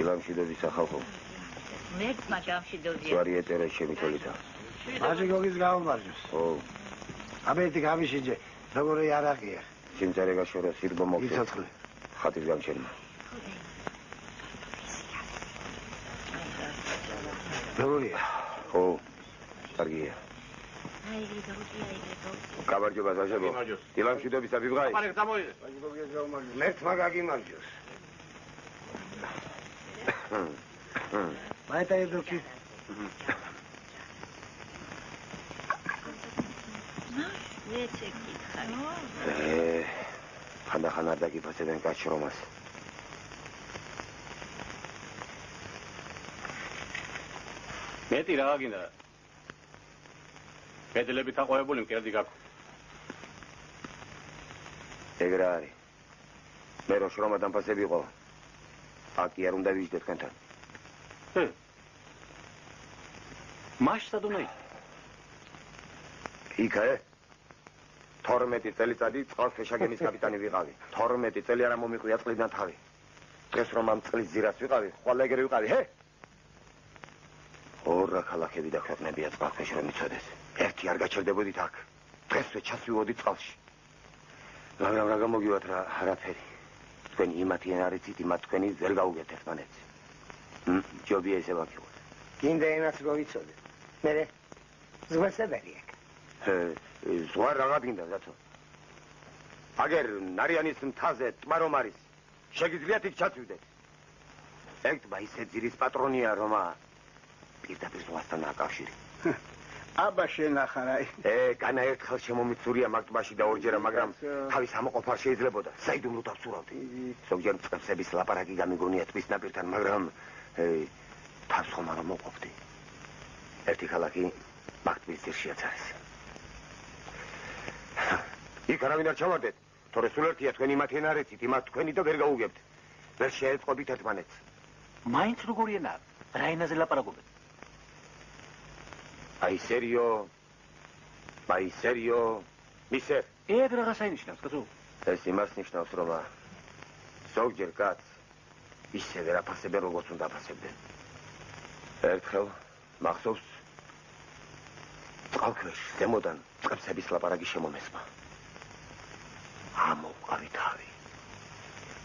დილამშვიდობის სახალხო. მერტმა გამშვიდობია. ზვარი ეტერა შემიტოლითა. მაჟი გოგის გაუმარჯოს. ო. აბეთი გამიშიჯე, როგორი არაღია. სიმწარე გაშორა სირბო მოგწე. იცოცხლე. ხათის გამჩერმა. როგორია? ო. კარგია. გამარჯობა ზაჟებო. დილამშვიდობის აბიბღაი. აპარეკ წამოიღე. მაჟი გოგის გაუმარჯოს. მერტმა გაგიმარჯოს. მაიტა ედოქი. ხანდახან არ დაგიფასებენ კაცშრომას. მეტი რა გინდა? კედლებით აყვავებული მკერდი გაქვს. ეგ რა არის? მე რო შრომა დამფასებიყო. აკი არ უნდა ვიждე თქვენთან. მაშ სადუნეი? იქა 12 წელიწადი წყალსფეშაგენის კაპიტანი ვიყავი. 12 წელი არა მომიყვია წყლიდან თავი. დღეს რომ ამ წყლის ძირას ვიყავი, ხვალ ეგრე ვიყავი, ჰე? ორ ქალაქები და ქვეყნებია წყალსფეში რომ იცოდეს. ერთი არ გაჩერდებოდით აქ. დღესვე ჩასვივოდით წყალში. მაგრამ რა გამოგივათ რა არაფერი. თქვენი იმათი არ იცით, იმათ თქვენი ვერ გაუგეთ ერთმანეთს. ჯობია ესე ვაკეთოთ. გინდა იმას გავიცოდე. მე ზღვასებერი აქ. ზღვა რაღა გინდა ზათო. აგერ ნარიანის მთაზე ტბა რომ არის, შეგიძლიათ იქ ჩაწვიდეთ. ეგ ტბა ისე ძირის პატრონია რომ პირდაპირ ზღვასთან აკავშირი. აბა შენახარაი. განა ერთხელ შემომიცურია მაგ ტბაში და ორჯერ, მაგრამ თავის ამოყოფა შეიძლებოდა. საიდუმლო დავსურავდი. ზოგჯერ მწყემსების ლაპარაკი გამიგონია ტბის ნაპირთან, მაგრამ თავს ხომ არ მოყოფდი. ერთი ქალაქი მაგ ტბის ძირშიაც არის. იქ არავინ არ ჩავარდეთ, თორე სულ ერთია თქვენი იმათი არ იცით, იმათ თქვენი და ვერ გაუგებთ. ვერ შეეწყობით ერთმანეთს. მაინც როგორი ენა? რა ენაზე ლაპარაკობენ? აი სერიო, მისე. ეგ რაღაც აინიშნავს, კაცო. ეს იმას ნიშნავს, რომ ზოგჯერ კაცს ისე ვერ აფასებენ, როგორც უნდა აფასებდნენ. ერთხელ მახსოვს წყალქვეშ ზემოდან წყებსების ლაპარაკი შემომესმა. ამოვყავი თავი.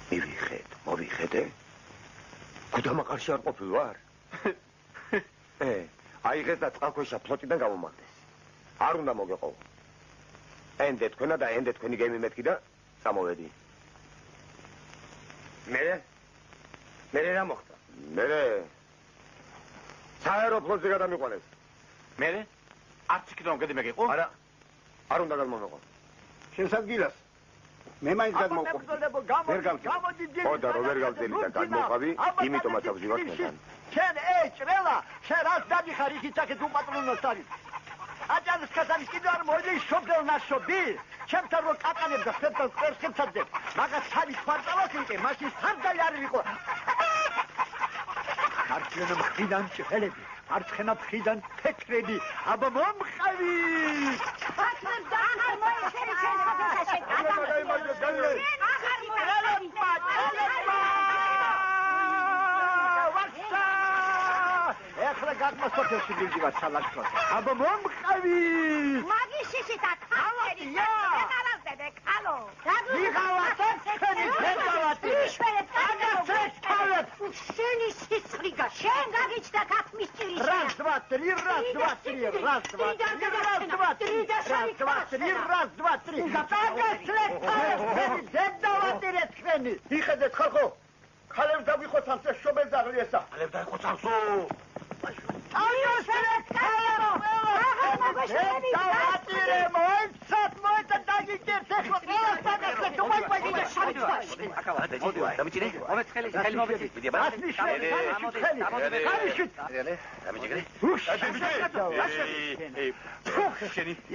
მივიხედე. გუდამაყარში არ ყოფილ ვარ? აიღეს და წყალქვეშა ფლოტიდან გამომაგდეს. არ უნდა მოგეყო. ენდე თქვენა და ენდე თქვენი გემი მეთქი და წამოვედი. მე რა მოხდა? საეროფლოტზე გადამიყვანეს. მე არც იქიდან გედი მეგეყო? არა. არ უნდა გადმომეყო. შესადგილას. მე მაინც გადმოვყო. ვერ გავწევ. ხოდა რო ვერ გავწევი და გადმოვყავი, იმიტომაც ავზივარ თქვენთან. შენ ჭრელა, შენ რას დაგიხარ იქით აქეთ უპატრონოს არის. აჭარის კაზანის კიდევ არ მოიდის შობდელ ნაშობი. ჩემთან რო კატანებ და ხეთას ყერსებსადე. მაგას თავი ხვარტავას იყე, მაშინ სარდალი არ ვიყო. არცენა მხრიდან ჭრელები, არცენა მხრიდან ფექრები. აბა მომყავი. ახლა დაახარ მოიხერე ჩემს ფოტოშე. ახლა გაგმოსწორებში გიძივარ სალაშქროს. აბა მომყავი. მაგის შიშიტა ხალხი. დაგალავდე ხალო. მიღავათე თქვენი დედავათი. შენი სისხლიგა შენ გაგიჩნდა გახმის ჭირი. Раз, два, три. დედავათი თქვენი. იხედეთ ხალხო. ხალებს დაგვიხოთ ამ შობელს აღლიესა. ხალებს დაიხოთ ამსო.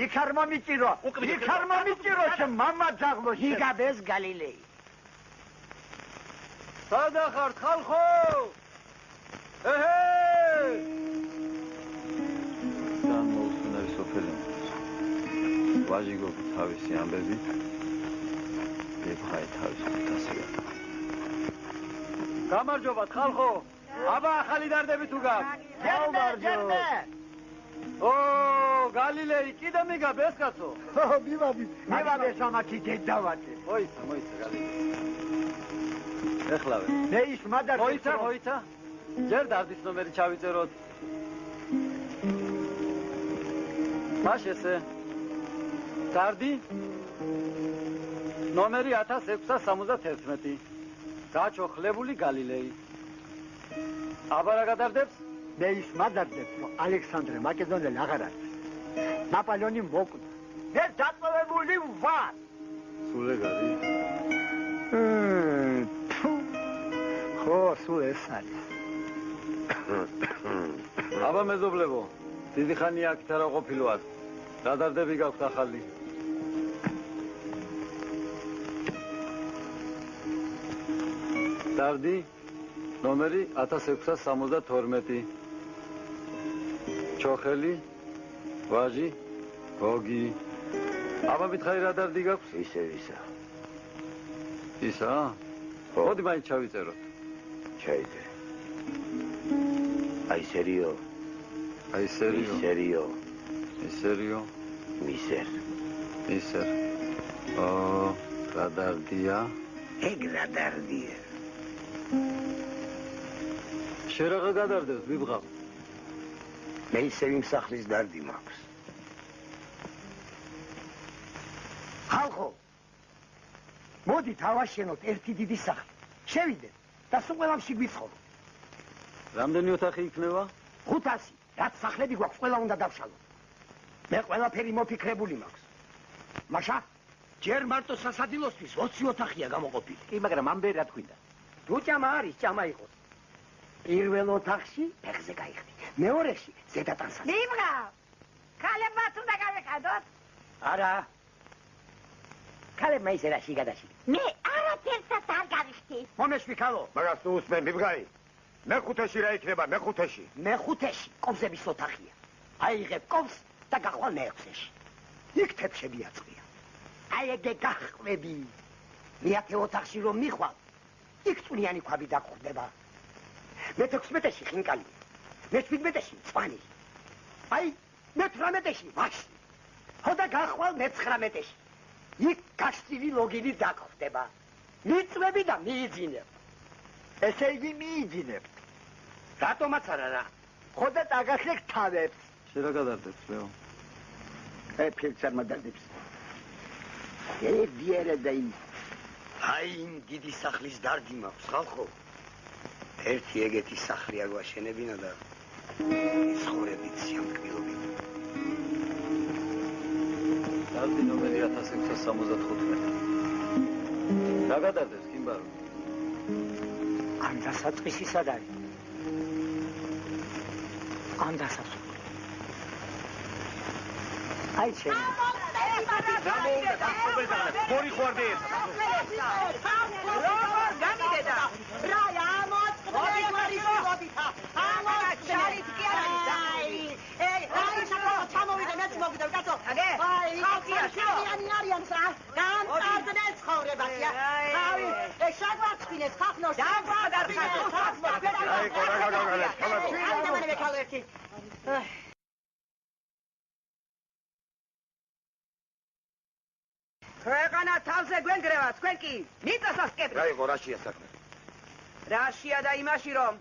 იქ არ მომიჭირო, მამა ძაღლო იგაბეს გალილეი. სადახართ ხალხო? გამოუსვნა სოფელი. ვაჟი გოგო თავისი ამბებით ებხაი თავის ფუტასია. გამარჯობათ ხალხო. აბა ახალი დარდები თუ გაქვს? ჯერმე. ო, გალილეი, კიდე მიგაბეს კაცო. მივადი სამათი დედავატი. მოიცა გალილეი. ეხლავე. მე ის მადარ. მოიცა. ჯერ დარდის ნომერი ჩავიწეროთ. მაშ ესე. დარდი ნომერი 1671. გაჩოხლებული გალილეი. აბა რა გადარდებს? მე ის მადარდებს, რომ ალექსანდრე მაკედონელი აღარ არის. ნაპოლეონი მოკვდა. მე დატოვებული ვარ. სულ ეგარი. ხო, სულ ეს არის. აბა მეზობლებო, დიდი ხანია აქ არა ყოფილვარ. რა დარდები გაქვთ ახალი? დარდი ნომერი 1672. ჩოხელი, ვაჟი, გოგი. აბა მითხარი რა დარდი გაქვს? ისა. ისა? მოდი მაინც ჩავიწეროთ. ჩაიწერე. აი სერიო. ისერიო. მისერ. რა დარდია? ეგ რა დარდია. შერაღა გადარდებს, ვიბღავ. მე ისევ იმ სახლის დარდი მაქვს. ხალხო, მოდით ავაშენოთ ერთი დიდი სახლი. შევიდეთ და სულ ყველამში გვიცხოვოთ. რამდენი ოთახი იქნება? 500. რაც სახლები გვაქვს, ყველა უნდა დავშალოთ. მე ყველაფერი მოფიქრებული მაქვს. მაშა, ჯერ მარტო სასადილოსთვის 20 ოთახია გამოყოფილი. კი, მაგრამ ამბერი რა თქვინდა? თუ ჭამა არის, ჭამა იყოს. პირველ ოთახში ფეხზე გაიხდი. მეორეში ზედა ტანსაცმელი. მივღავ. ქალებმაც უნდა გავეყადოთ. არა. ქალებმა ისე რაში გადაში. მე არაფერსაც არ გავიხდი. მომეშვი ქალო. მაგას თუ უსმენ მიბღარი. მეხუთეში რა იქნება, მეხუთეში? მეხუთეში ყოფსების ოთახია. აიღებ ყოფს და გახვალ მეექვსეში. იქ თეფშები აწყვია. აი ეგე გახვები. მეათე ოთახში რომ მიხვალ, იქ წვნიანი ქვაბი დაგხვდება. მე-16-ში ხინკალი. მე-17-ში მწვანი. აი, მე-18-ში ვაშლი. ხო და გახვალ მე-19-ში. იქ გაშლილი ლოგინი დაგხვდება. მიწვები და მიიძინებ. ესე იგი მიიძინებ. რატომაც არა რა. ხო და დაგახლე თავებს. შენ რა გადარდებს, ლეო? ფიქრს არ მადარდებს. დიერე და ის. აი იმ დიდი სახლის დარდი მაქვს, ხალხო. ერთი ეგეთი სახლი არ ვაშენებინა და ცხოვრებით სიამკბილობით. დარდი ნომერი 1675. რა გადარდებს, კიმბარო? ამ დასაწყისი სად არის? ამ დასაწყისი. აი შენ. გორი ხვარდი ერთ. როგორ გამიდედა? რა ამოწყდა გორითა. ამოწყდა ჯარით კი არ არის დაი. აი შენ ჩამოვიდა მეც მოგიდა კაცო. აი ხალხია შენ არიან სა. გამწარდნე ცხოვრებაშია. აი შაგვაცხინეს ხახნოს. დაგვადარხა. აი გორაგაგაგალე. ამდენე ქალერკი. ქვეყანა თავზე გვენგრევა, თქვენ კი მიწასას კებრით. რა იყო, რაშია საქმე? რაშია და იმაში რომ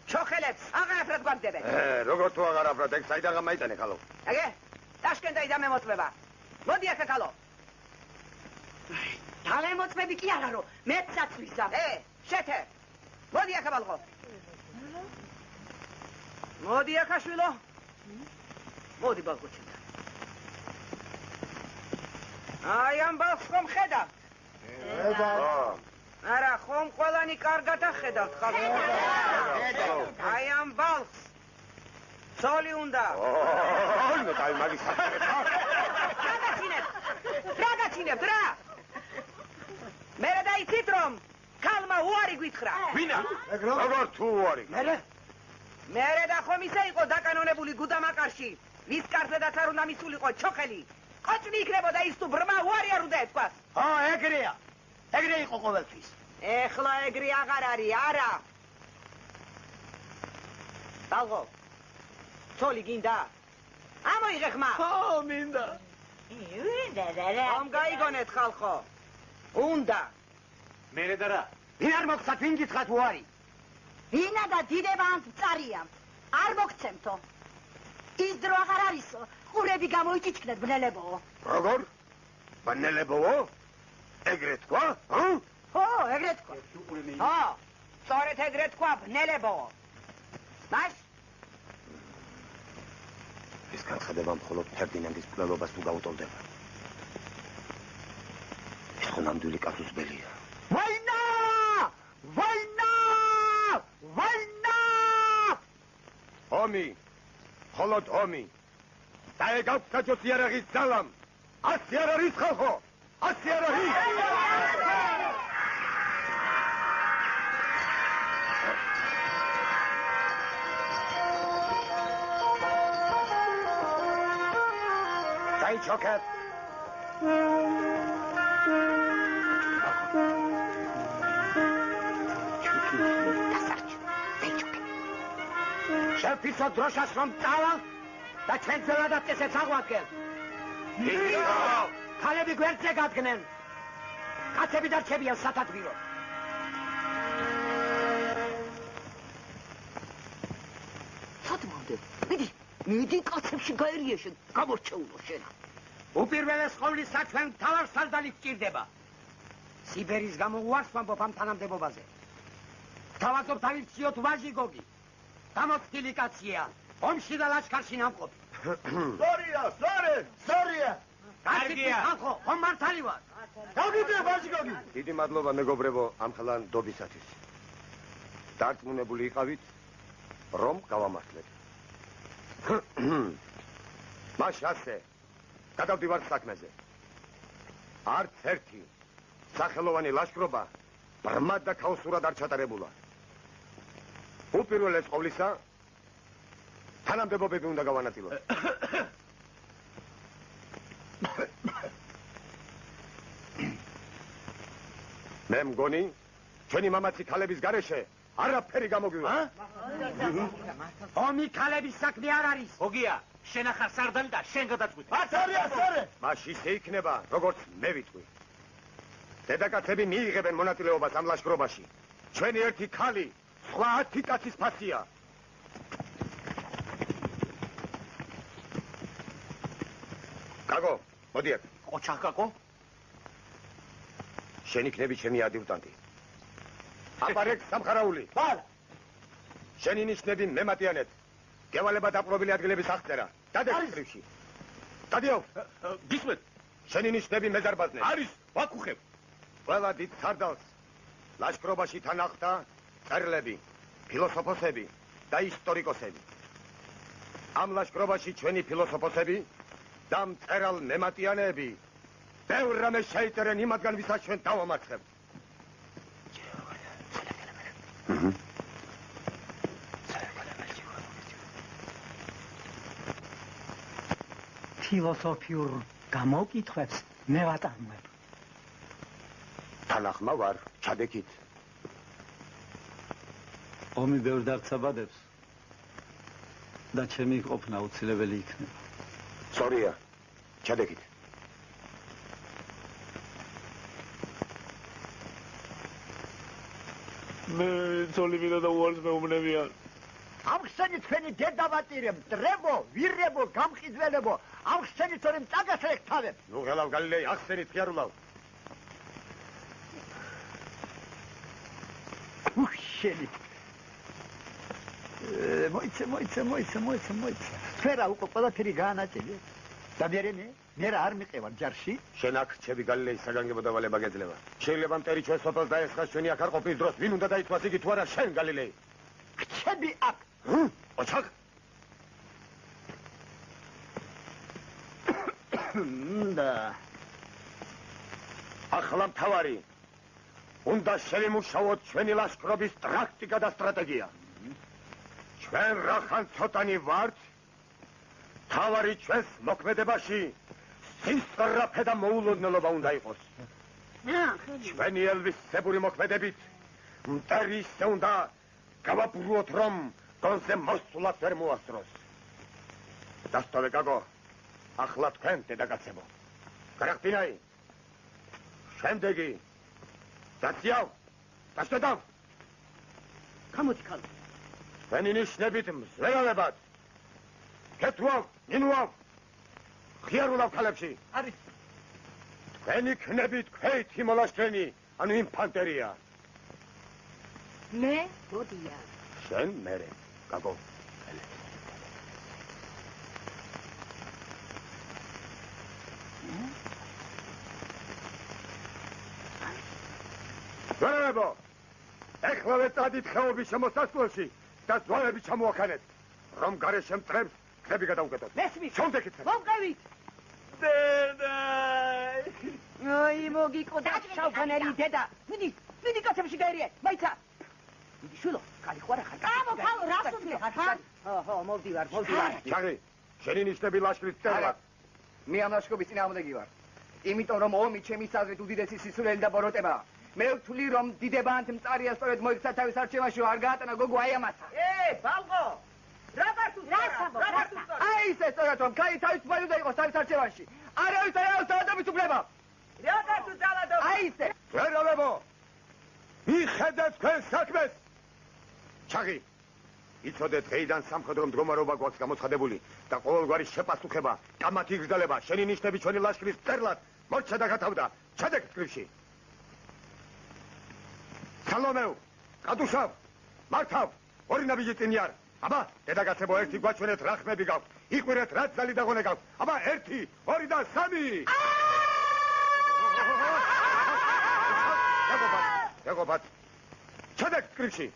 ჩოხელებს აღარაფრად გვაგდებენ. როგორ თუ აღარაფრად, ეგ საიდან გამაიტანე ხალო? აგე, ტაშკენტიდან მემოწმება. მოდი ახლა ხალო. დამემოწმები კი არა რომ მეც საწვისა. შეთე. მოდი ახლა ბალღო. მოდი ახლა შვილო. მოდი ბალღო ჩემთან. აი ამ ბალხს ხომ ხედავთ? არა, ხომ ყველანი კარგად ახედავთ ხალხო? აი ამ ბალხს ცოლი უნდა. მე დაი მაგის რა გაცინებთ რა? მერე დაიცით რომ ქალმა უარი გვითხრა. ვინა? როგორ თუ უარი? მერე და ხომ ისე იყო დაკანონებული გუდამაყარში, ვის კარზედაც არ უნდა მისულიყო ჩოხელი. ყოჭნი იქნებოდა ის თუ ბრმა უარი არ უნდა ეთქვას. ეგრეა. ეგრე იყო ყოველთვის. ეხლა ეგრე აღარ არის, არა. ბალღო ცოლი გინდა ამოიღე ხმა ხო მინდა ამ გაიგონეთ ხალხო უნდა მერე და რა ვინ არ მოგცათ ვინ გითხრათ უარი ვინა და დიდება ამ წარია არ მოგცემთო ის დრო აღარ არისო ყურები გამოიჭიჭკნეთ ბნელებო როგორ ბნელებო ეგრე თქვა ხო ეგრე თქვა ხო სწორედ ეგრე თქვა ბნელებო მას ეს განცხადება მხოლოდ ფერდინანდის მკვლელობას თუ გაუტოლდება ეს ხო ნამდვილი კაცუსბელია ვაინა ვაინა ვაინა ომი მხოლოდ ომი და ეგ აქვს საჯოც იარაღის ძალამ ასე არ არის ხალხო ასე არ არის დაიჩოქეთ შევფიცოთ დროშას რომ წავა და ჩვენ ძველადად წესებს აღვადგენ ქალები გვერდზე გადგნენ კაცები დარჩებიან სათათბირო სათმამდე მიდი კაცებში გაერია შენ გამორჩეულო შენა უპირველეს ყოვლისა ჩვენ მთავარ სარდალი გჭირდება სიბერის გამო უარს ვამბობ ამ თანამდებობაზე თავაზობ დავივციოთ ვაჟი გოგი გამოცდილი კაცია ომში და ლაშქარში ნამყოფი სწორია კარგია ხალხო ომ მართალი ვარ გავიდე ვაჟი გოგი დიდი მადლობა მეგობრებო ამ ხალან დობისათვის დარწმუნებული იყავით რომ გავამართლეთ მას ასე გადავდივართ საქმეზე არც ერთი სახელოვანი ლაშქრობა ბრმად და ქაოსურად არ ჩატარებულა უპირველეს ყოვლისა თანამდებობები უნდა გავანაწილოთ მე მგონი ჩვენი მამაცი ქალების გარეშე არაფერი გამოგვივა ომი ქალების საქმე არ არის გოგია შენ ახარ სარდალი და შენ გადაწყვიტე მას ისე იქნება როგორც მე ვიტყვი დედაკაცები მიიღებენ მონაწილეობას ამ ლაშქრობაში ჩვენი ერთი ქალი სხვა 10 კაცის ფასია კაგო მოდი აქ ოჩახკაკო შენ იქნები ჩემი ადიუტანტი აპარეკ სამხარაული ბალ შენი ნიშნები მემატიანეთ გევალება დაპყრობილი ადგილების აღწერა დადეს კრივში დადიო გისმენთ შენი ნიშნები მეზარბაზნე არის ვაკუხებ ყველა დიდ სარდალს ლაშქრობაში თან ახდა წერლები ფილოსოფოსები და ისტორიკოსები ამ ლაშქრობაში ჩვენი ფილოსოფოსები და მწერალ მემატიანეები ბევრ რამეს შეიწერენ იმათგან ვისაც ჩვენ დავამარცხებთ ფილოსოფიურ გამოკითხვებს მე ვატარებ თანახმა ვარ ჩადექით ომი ბევრ დარწაბადებს და ჩემი ყოფნა უცილებელი იქნება სწორია ჩადექით მე ცოლი მინდა და უარს მეუბნებიან ამხსენი თქვენი დედავატირე მტრებო ვირებო გამყიდველებო ამხსენი თორემ წაგასრեք თავებ ნუ ღელავ გალილეი ახსენით ხიარულავ უშენი მოიცა ფერა უკვე ყველაფერი გაანაწილე და მე რა არ მიყევარ ჯარში შენ აქ რჩები გალილეის საგანგებო დავალება გეძლევა შეიძლება მტერი ჩვენ სოფელს დაესხას ჩვენი აქ არ ყოფნის დროს ვინ უნდა დაიცვას იგი თუ არა შენ გალილეი რჩები აქ ოჩახ და ახლა მთავარი უნდა შევიმუშაოთ ჩვენი ლაშქრობის პრაქტიკა და სტრატეგია ჩვენ რახან ცოტანი ვართ თავარი ჩვენს მოქმედებაში სისწრაფე და მოულოდნელობა უნდა იყოს ჩვენი ელვისებური მოქმედებით მტერი ისე უნდა გავაბუროთ რომ გონზე მოსულად ვერ მოასწროს. დასტოვე გაგო, ახლა თქვენ დედაკაცებო. გარახტინაი. შემდეგი. დაციავ. დასტედავ. გამოდი ქალ. თქვენი ნიშნებით მზვერალებად. კეთვალ, ნინვალ. ხიარულავ ქალებში. არის. თქვენი ქნებით ქვეითი მოლაშქრენი, ანუ ინფანტერია. მე მოდია. შენ მერე, გაგო. ზვერალებო, ეხლავე წადით ხეობის შემოსასვლელში და ზვარები ჩამოაყენეთ, რომ გარეშე მტრებს ხები გადაუკეთოთ. მესმის. შემდეგით. მომყევით. დედა. აი მოგიკოდა შავფანელი დედა. მიდი კაცებში გაერიე. მაიცა. მიდი შულო, კალი ხوارა ხარ. გამო, რას უდმე ხარ? ხო, მოვდივარ. ჩაღი, შენი ნიშნები ლაშქრის წერლა. მე ამ ლაშქრობის წინააღმდეგი ვარ. იმიტომ რომ ომი ჩემი საზრით უდიდესი სისულელი და ბოროტებაა. მე ვთვლი რომ დიდებანთ მწარია სწორედ მოიქცა თავის არჩევანში არ გაატანა გოგო აი ამასა. ბალყო. აი ესე სწორად რომ კაი თავის თვალი უნდა იყოს თავის არჩევანში. არავის არ აქვს თავადობის უფლება. აი ესე. ზვერალებო, მიხედეთ თქვენ საქმეს. ჩაღი, იცოდეთ დღეიდან სამხედრო მდგომარეობა გვაქვს გამოცხადებული და ყოველგვარი შეპასუხება, კამათი იგრძელება, შენი ნიშნები ჩვენი ლაშქრის წერლად მორჩა და გათავდა. ჩადეკ ტკრივში. სალომევ, კადუშავ, მართავ, ორი ნაბიჯი წინიარ. აბა, დედაკაცებო, ერთი გვაჩვენეთ რა ხმები გაქვთ. იყვირეთ რა ძალი დაღონე გაქვთ. აბა, 1, 2 და 3. გაგობათ. ჩადეკ ტკრივში.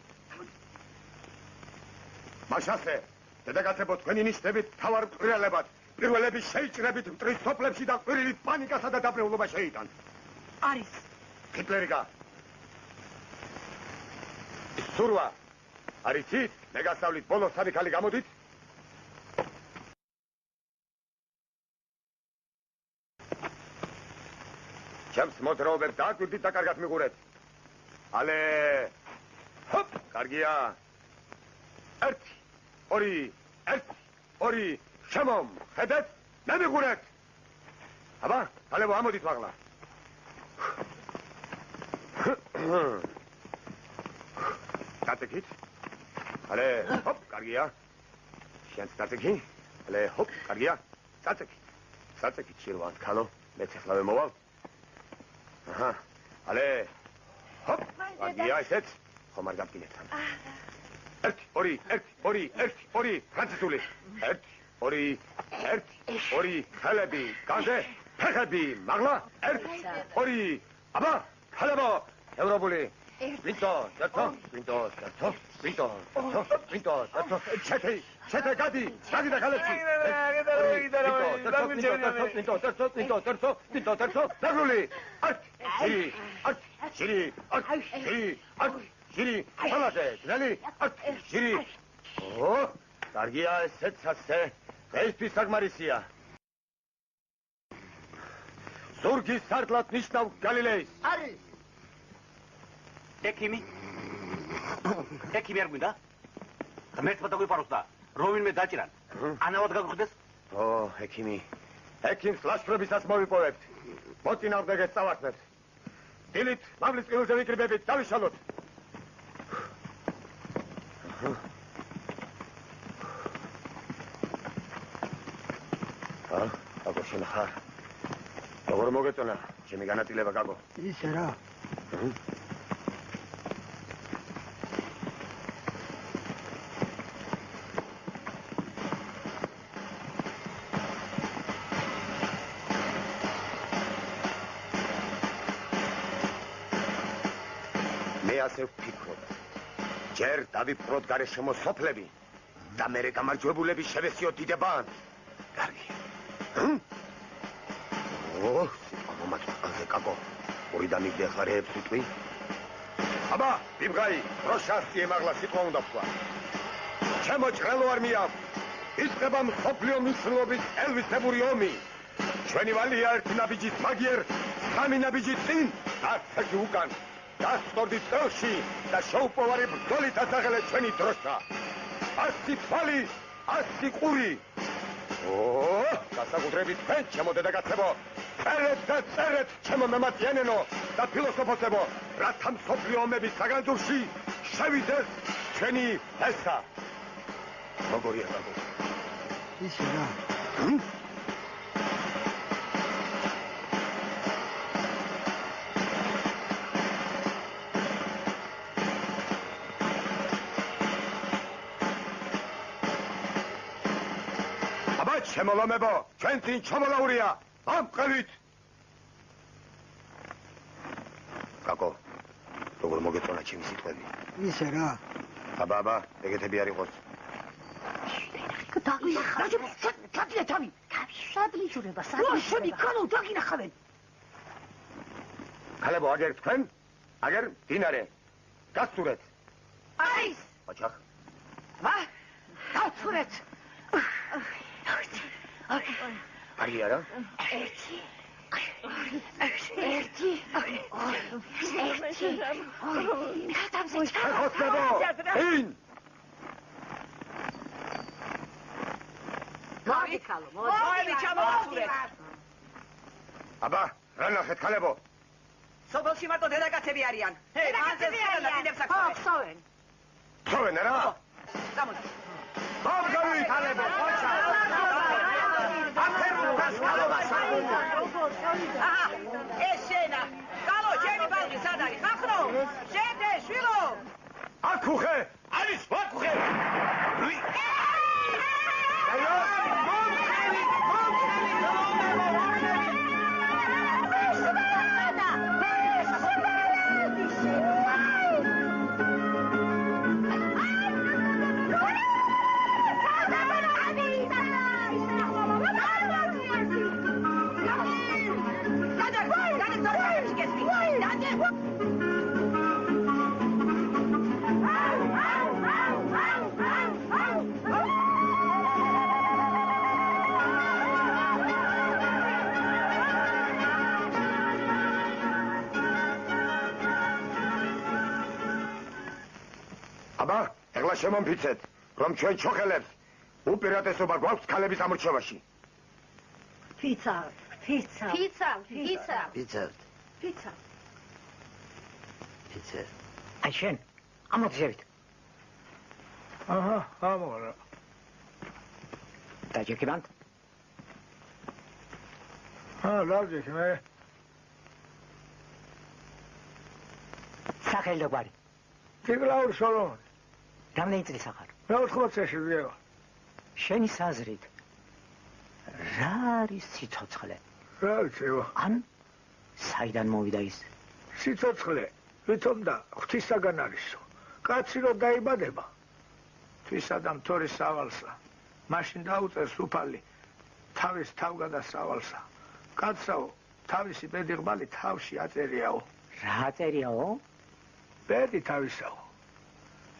მაშასე, დედაკაცებო, თქვენი ნიშნებით თავარ მტვრიალებად, პირველები შეიჭრებით მტრის სოფლებში და ყვირილით პანიკასა და დაბრეულობა შეიტან. არის. ჰიტლერიკა. სურვა. არიცით, მე გასავლით ბოლო სამი ქალი გამოდით. ჩემს მოძრაობებს დააკვირდით და კარგად მიყურეთ. ალე, ჰოპ, კარგია. 1, 2, 1, 2, შემომ, ხედეთ, მე მიყურეთ. აბა, ქალებო, ამოდით მაღლა. დაწეკით. ალე, ჰოპ, კარგია. შენც დაწეკი. ალე, ჰოპ, კარგია. დაწეკით, შილვან, ქალო, მეც ახლავე მოვალ. აჰა. ალე, ჰოპ, კარგია, ესეც. ხომ არ გაბგინეთ თან. 1, 2, 1, 2, 1, 2, განცდული. 1, 2, 1, 2, ქალები, განზე, ფეხები, მაღლა. 1, 2, აბა, ქალებო, ევროპული. ვინტო, ჩეთე, გადი და ხალებში. ვინტო, დაგრული. ჟირი, ხალაზე, ძნელი, ჟირი. ო, კარგია ესეც ასე, დღეისთვის საკმარისია. ზურგის სარდლად ნიშნავ გალილეის. არის. ექიმი არ გვინდა? ღმერთმა დაგვიპაროს და რომინმე დაჭირან. ანავად გაგხვდეს? ო, ექიმს ლაშქრობისას მოვიპოვებთ. მოწინააღმდეგეს წავართმევთ. დილით მამლის ყილზე ვიკრიბებით, დავიშალოთ. გაგო, შენ ხარ? როგორ მოგეწონა ჩემი განაწილება, გაგო? ისე რა. მე ასე ვფიქრობ. ჯერ დავიფროთ გარშემო სოფლები და მერე გამარჯვებულები შევესიოთ დიდებანს. კარგი. ო, მომაწყვეტე კაკო. ორი და მიგდე ხარეებს უტყვი. აბა, ბიბღაი, პროშასტი ემაღლა სიტყვა უნდა ვთქვა. ჩემო ჭრელო არმია, იწყება მსოფლიო მნიშვნელობის ელვისებური ომი. ჩვენი ვალია ერთი ნაბიჯის მაგიერ, 3 ნაბიჯის წინ და 6 უკან. დასწორდით წელში და შეუპოვარი ბრძოლით ასახელეთ ჩვენი დროშა. 100 თვალი, 100 ყური. გასაკუთრებით თქვენ, ჩემო დედაკაცებო, წერეთ და წერეთ, ჩემო მემატიანენო და ფილოსოფოსებო, რათა მსოფლიო ომების საგანძურში შევიდეს ჩვენი ფესა. როგორია ბაბო? ისე რა. შემოლომებო, ჩვენ წინ ჩამოლაურია, ამ ყევით. კაკო, როგორ მოგეწონა ჩემი სიტყვები? ისე რა. აბა, ეგეთები არ იყოს. დაგინახავენ. თავი. სად მიჯურება, სად დაგინახავენ. ქალებო, აგერ თქვენ, აგერ დინარე. გასწურეთ. აი! ოჩახ. გასწურეთ. არის არა? ერთი. ხოსებო, ინ! მოდი ჩამოვაცურეთ. აბა, რა ნახეთ ქალებო? სოფელში მარტო დედაკაცები არიან. მანზე სულ დინებს აქ. ხსოვენ. ხსოვენ რა? გამოდი. ბავშვი ქალებო, ხოცა. ეშენა, კალო, ჩემი ბალღი სად არის? ხახრო, შენდე, შვილო. აქუხე, არის ვაკუხე. აბა, ეხლა შემომფიცეთ, რომ ჩვენ ჩოხელებს უპირატესობა გვაქვს ქალების ამორჩევაში. ფიცა. აი შენ, ამოძევით. აჰა, ამორა. დაჯექებანთ? ლავჯექ მე. სახელი და გვარი. ტიგლაურ სოლომონი. რამდენი წლის ახარ? მე 80-ში ვიყავ. შენი საზრით რა არის სიცოცხლე? რა ვიცევა? ან საიდან მოვიდა ის? სიცოცხლე ვითომ და ღვთისაგან არისო. კაცი რო დაიბადება თვისა და მთორის სავალსა, მაშინ დაუწერს უფალი თავის თავგადასავალსა. კაცსაო, თავისი ბედი ღმალი თავში აწერიაო. რა აწერიაო? ბედი თავისაო.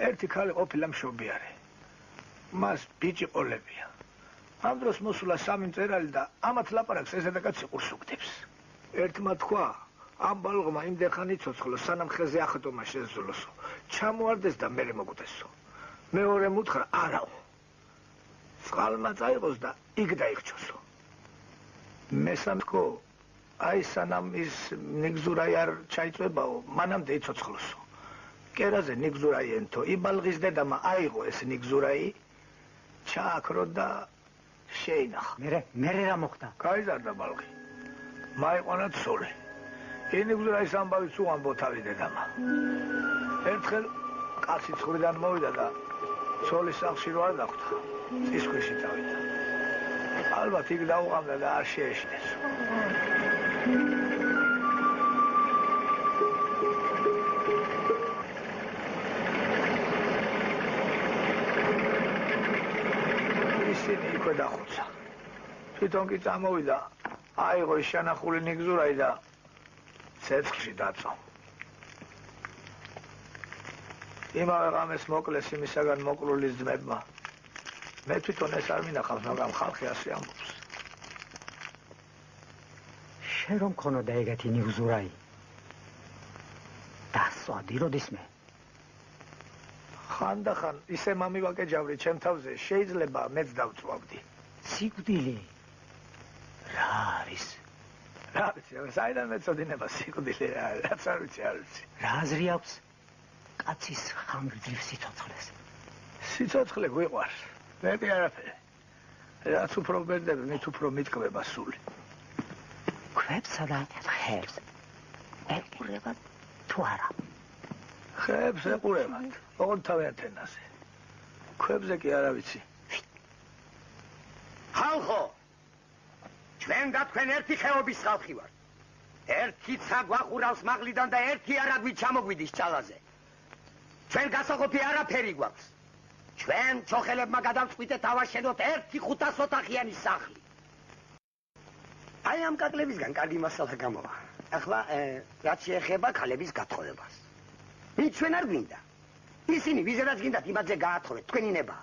ერთი ქალი ყოფილა მშობიარე. მას ბიჭი ყოლებია. ამ დროს მოსულა სამი მწერალი და ამათ ლაპარაკს ეს დედაკაცი ყურს უგდებს. ერთმა თქვა, ამ ბალღმა იმდენ იცოცხლო, სანამ ხეზე ახატომა შეძლოსო. ჩამოარდეს და მერე მოგვდესო. მეორემ უთხრა, არაო. წყალმა წაიღოს და იქ დაიხჩოსო. მესამე თქვა, აი სანამ ის ნიგზურაი არ ჩაიწვებაო, მანამდე იცოცხლოსო. კერაზე ნიგზურაი ენთო, იბალღის დედამა აიღო ეს ნიგზურაი, ჩააქრო და შეინახა. მერე რა მოხდა? გაიზარდა ბალღი. მაიყვანა ცოლი. ინიგზურაის ამბავიც უამბო თავი დედამა. ერთხელ კაცი ცხრიდან მოვიდა და ცოლის სახლში რო არ დახვდა, წისქვეში წავიდა. ალბათ იქ დაუყამდა და არ შეეშინეს. იქვე დახუცა. თვითონ კი წამოვიდა, აიღო ის შანახული ნიგზურაი და ცეცხლში დაწვა. იმავე ღამეს მოკლეს იმისაგან მოკლული ძმებმა. მე თვითონ ეს არ მინახავს, მაგრამ ხალხი ასე ამბობს. შენ რომ ქონოდა ეგეთი ნიგზურაი? დასვადი როდისმე? ხანდახან ისე მომივაკეჯავრი ჩემ თავზე, შეიძლება მეც დავწვავდი. სიკვდილი. რა არის? რა ვიცი, საიდან მეწოდინება სიკვდილი რა, რაც არ ვიცი. რა აზრი აქვს კაცის ხანგრძლივ სიცოცხლეს? სიცოცხლე გვიყვარს, მეტი არაფერი. რაც უფრო ვბერდები, მით უფრო მიტკბება სული. ქვებსა და ხეებს ეყურებათ თუ არა? ხეებს ეყურებათ, ოღონდ თავიანთ ენაზე. ქვებზე კი არა ვიცი. ხალხო, ჩვენ და თქვენ ერთი ხეობის ხალხი ვართ. ერთი ცა გვახურავს მაღლიდან და ერთი არაგვით ჩამოგვიდის ჭალაზე. ჩვენ გასაყოფი არაფერი გვაქვს. ჩვენ ჩოხელებმა გადავწყვიტეთ ავაშენოთ ერთი 500 ოთახიანი სახლი. აი ამ კაკლებისგან კარგი მასალა გამოვა. ახლა რაც შეეხება ქალების გათხოვებას. ვინ ჩვენ არ გვინდა. ისინი ვიზედაც გინდათ იმაზე გაათხოვეთ, თქვენი ნება.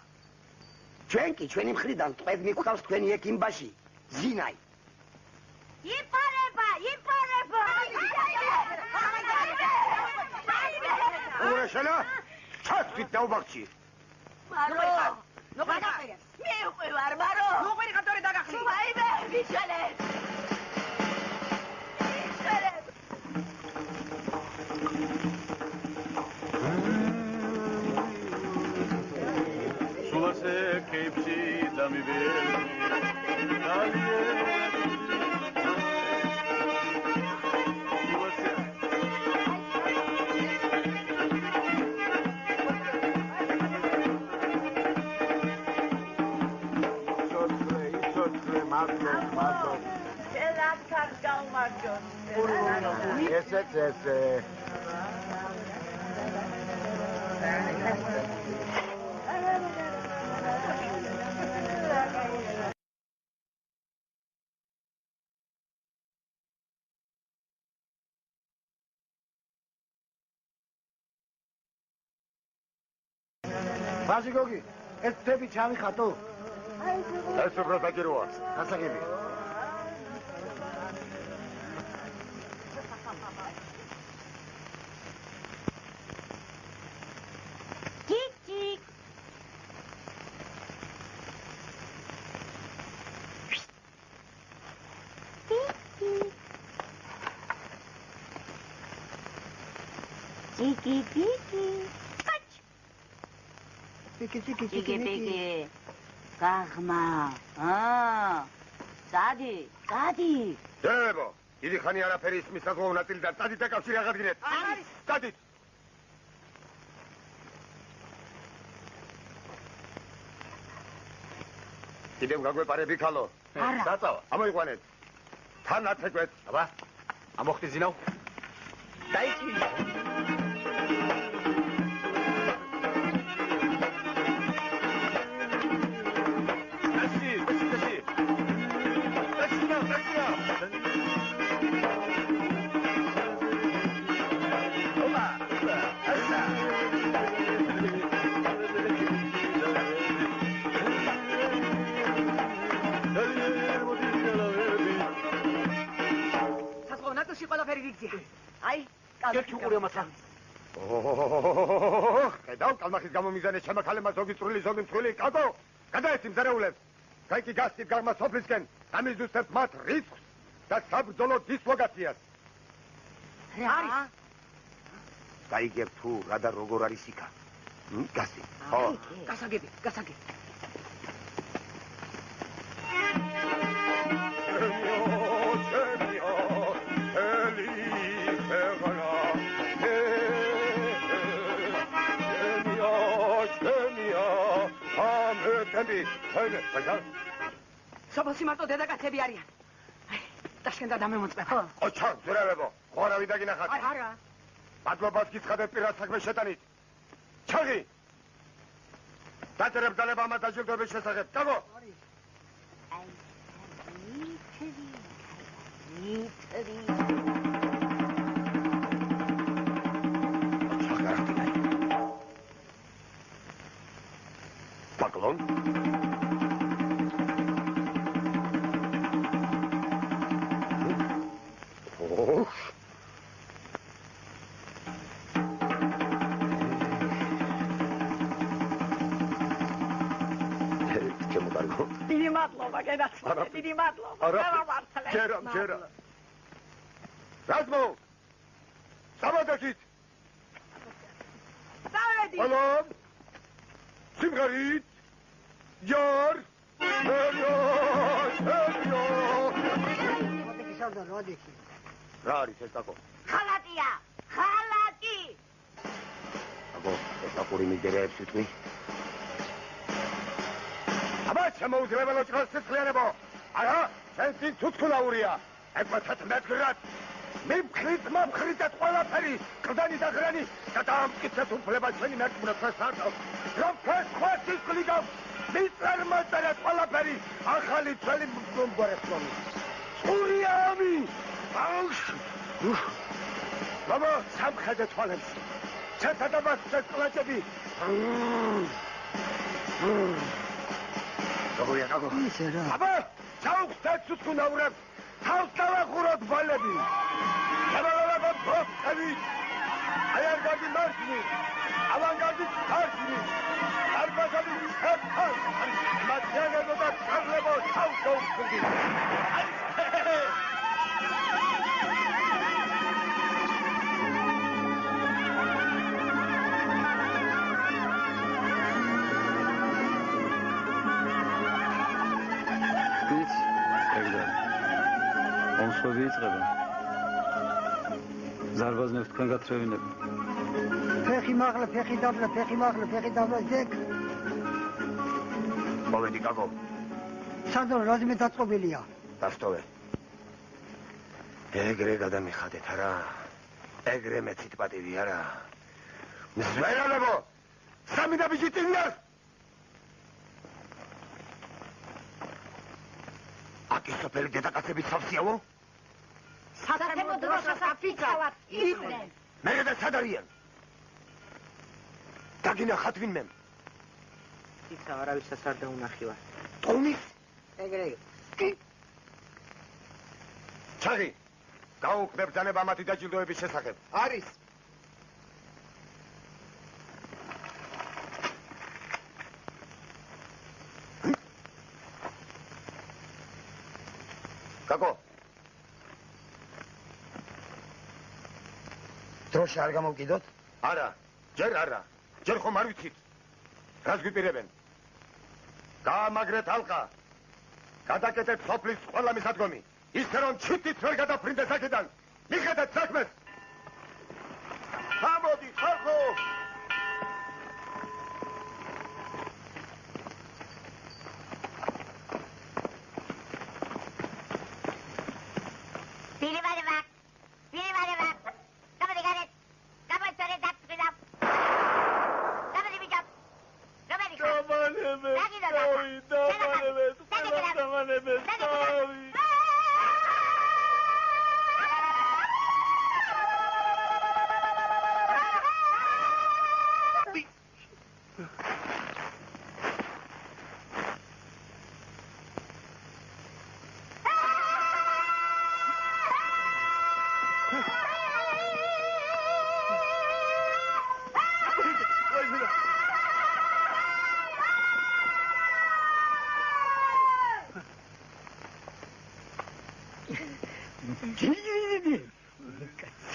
ჩვენ კი ჩვენი მხრიდან ტყვედ მიგყავს თქვენი ექიმბაში, ზინაი. იპარება! ურაშელა, ჩასვით დაუბაღჩი. მარო! ნუ გადაყერებს. მე უკვე ვარ, მარო! ნუ ყვირი ხათორი დაგახლი. ვაიმე, ვიშალეთ. სულასე კეიფში დამიბერი. ბაჟი გოგი, ეს თები ჩავიხატო? ეს უფრო დაგიროა. გასაგები. Tik-tik. Tik-tik. Tiki-tiki. Tiki-tiki. Gagma. Dadi. დებო, დიდი ხანი არაფერი ისმის საზღვაო ნაწილი და დადით და კავშირი აღადგინეთ. დადით. კიდევ გაგვეპარები ქალო? არა. დაწავა. ამოიყვანეთ. თან აცეკვეთ. აბა, ამოხტი ზინავ. დაიჭი. აი, ერთი უყურე მასა. ხედავ, კალმახის გამომიზანეს შემაქალემა ზოგი წვრილი, ზოგი მწვრილი. კაკო, გადაეცი მზარეულებს. გაიქი გასწით გაღმა სოფლისკენ, გამიზუსტებთ მათ რიცხვს და საბრძოლო დისლოკაციას. რა? გაიგებ თუ რა და როგორ არის იქა? გასწით. ხო. გასაგები. სოფელში მარტო დედაკაცები არიან. ტაშკენტა დამემოწმება. ოჩა, ზურალებო, ხო არავი დაგინახათ? არა. მადლობას გიცხადებ პირად საქმეს შეტანით. ჩაგი! დაწერებ ძალება ამათ დაჯილდოების შესახებ. კაკო! Поклон. Ох. დიდი მადლობა, გენაცვალე, დიდი მადლობა. არა, ჯერა. რაზმო? სამადაშით. დავედი. ალო. სიმღერით. ჯარ. რა არის ეს კაკო? ხალატია, ხალატი. კაკო, ეს ნაკური მიგერებს ვიტყვი. აბა, შემოუძლებელო ჭროსცლიანებო. არა, ჩვენთვის თუთქულაურია. ეკმათათ მედგრად. მიფხრით, მომხრითეთ ყველაფერი, კლდანი და ღრანი და დაამტკიცეთ უფლება ჩვენი მერწმუნეთს სარდალ. რომ ეს ხვასის კლიგავ, მიწარმოწერეთ ყველაფერი, ახალი ძველი მომგვარესლომი. სურია ამი! ბაბა, სამხედე თვალებს. ჩათადაბას წესკლაჭები. როგორია კაკო? აბა, ჩაუხსნათ თუთქულაურებს. თავს დავახუროთ ბალები. შემოვალებოთ ბოხები. აიარგადი მარშმი. ავანგარდი მარშმი. დარბაზები ერთხელ. მათიანებო და წარლებო თავს დაუხსნდი. ომსვები იწყება. ზარბაზნებს თქვენ გათრევინები. ფეხი მაღლა, ფეხი დაბლა, ზეკ. მოვედი კაკო. სანდრო რაზმე დაწყობილია. დასტოვე. ეგრე გადამიხადეთ არა. ეგრე მეცით პატივი არა. მზვერალებო. სამი და ბიჭი წინდას. აკისოფელი დედაკაცები სავსიაო? სათემო დროშას აფიცავად იყვნენ. მერე და სად არიან? დაგინახათ ვინმე? იცავ, არავისას არ დაუნახივარ. ტომის? ეგრე იყო. კი. ჩაღი, გაუქმებ ბრძანება მათი დაჯილდოების შესახებ. არის. კაკო. დროშა არ გამოვკიდოთ? არა, ჯერ არა. ჯერ ხომ არ ვიცით. რას გვიპირებენ? გაამაგრეთ ალყა. გადაკეთეთ სოფლის ყველა მისადგომი. ისე რომ ჩიტით ვერ გადაფრინდეს აქედან. მიხედეთ საქმეს. ამოდი, ხალხო!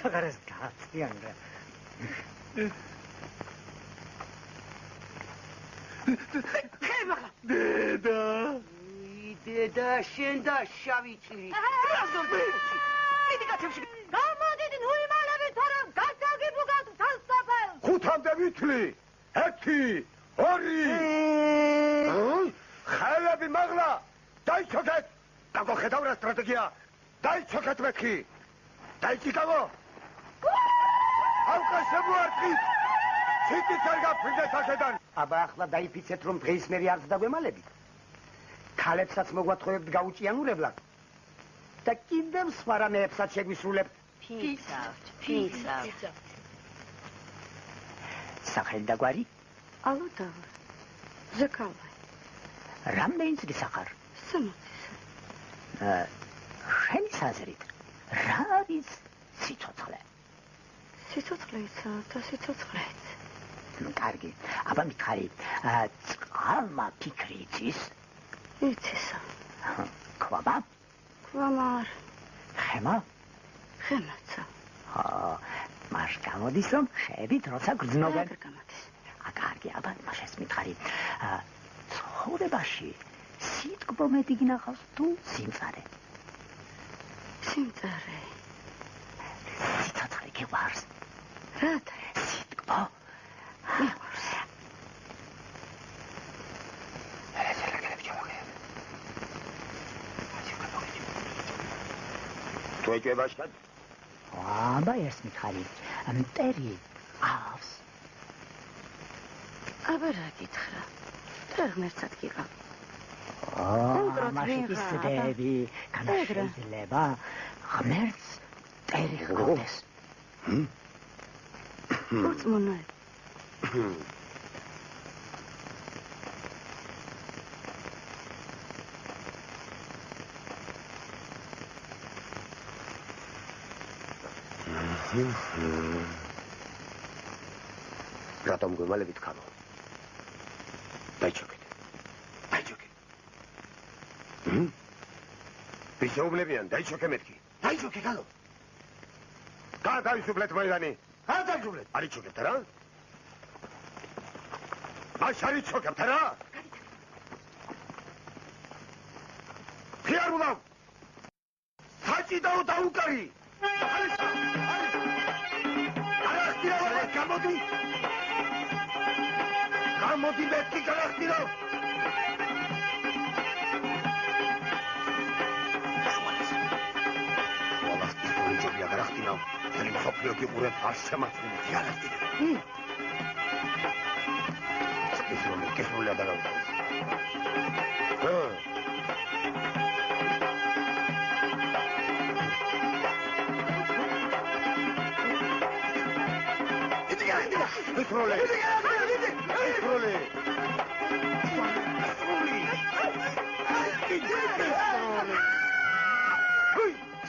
საგარეს გაციან რა. დედა, შენ და შავი ჭირი. გამოდით ნუიმალებით, რომ გადაგიბუგავთ თალსაფელს. ხუთამდე ვითვლი. 1, 2. ხალები მაღლა. დაიჩოქეთ. კაკო ხედავ რა სტრატეგია. დაიჩოქეთ მეთქი. დაიჩიკავო. ალყა შემოარტყით. ჩიტით არ გაფრინდეთ აქედან. აბა ახლა დაიფიცეთ რომ დღის მერე არც დაგვემალებით. ქალებსაც მოგვათხოვებთ გაუჭიანურებლად. და კიდევ სხვა რამეებსაც შეგვისრულებთ. ფიცავთ. სახელი და გვარი? ალოდავა. ზეკალა. რამდენი წლის ახარ? 60. შენი საზრით რა არის სიცოცხლე? სიცოცხლეცა და სიცოცხლეც. კარგი, აბა მითხარი, წყალმა ფიქრი იცის? იცისა. ქვაბა? ქვამარ. ხემა? ხემაცა. მას გამოდის რომ ხეებით როცა გრძნობენ. რა გამოდის? კარგი, აბა მაშეს მითხარი. ცხოვრებაში სიტყვა მეტი გინახავს თუ სიმწარე? სიმწარე. სიცოცხლე გიყვარს? რათა? სიტყვა. მიყვარს. თუ ეჭვებაშად? აბა ეს მითხარი. მტერი ავს. აბა რა გითხრა? და ღმერთად გიყავ. მაშინ ისდები, განაშეძლება ღმერთს მტერი ჰყავდეს. უცმონა. რატომ გემალებით ხალო? დაიჩოქეთ. ვისეუბნებიან, დაიჩოქე მეთქი. დაიჩოქე ხალო. გადაისუბლეთ მოედანი. გადაისუბლეთ. არ იჩოქებთ რა? მას არ იჩოქებთ რა? ფიარ უდავ. საჭიდაო დაუკარი. გამოდი. გამოდი მეთქი გადახტირო. ჯობია გადახტინავ. თელი მსოფლიო გიყურებ არ შემაცული. გადახტინე. კესროლია დაგავდა. Controle!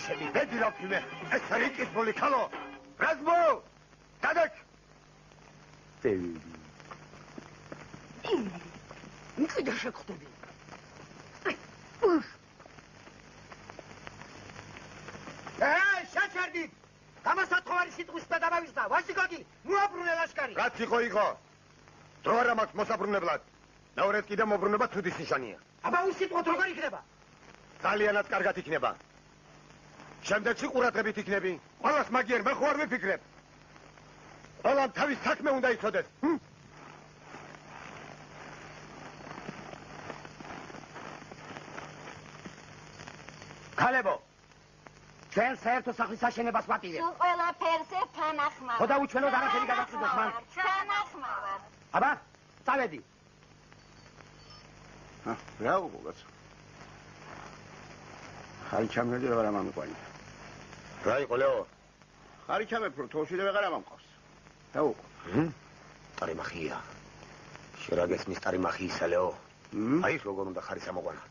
Seni bedir aküme, eserik ismoli kalo! Razmo! Tadak! Ne kadar şey kutubi? შეჩერდით! გამასათხოვარი სიტყვის და დამავიწყდა, ვასიკოგი, მოაბრუნე ლაშქარი! რაც იყო. დრო არ მაქვს მოსაბრუნებლად. ნაურეთ კიდე მობრუნება თუდის ნიშანია. აბა უსიტყვოდ როგორ იქნება? ძალიანაც კარგად იქნება. შემდეგში ყურადღებით იქნები. ყველას მაგიერ მე ხო არ ვიფიქრებ. ყველამ თავის საქმე უნდა იცოდეს. ქალებო! ჩვენ საერთო სახლის აშენებას ვაპირებთ. სულ ყველაფერზე თანახმავარ. ხო და უჩვენოდ არაფერი გადაწყვიტოს მან. თანახმავარ. აბა, წავედი. რა უყურებს? ხარი ჩამერდი რა გამიყვანი. რა იყო ლეო? ხარი ჩამეფრო თოში და ვეღარ ამამყავს. რა უყურებ? ტარიმახია. შერაგესმის ტარიმახიისა ლეო. აი როგორ უნდა ხარი სამოყვანა.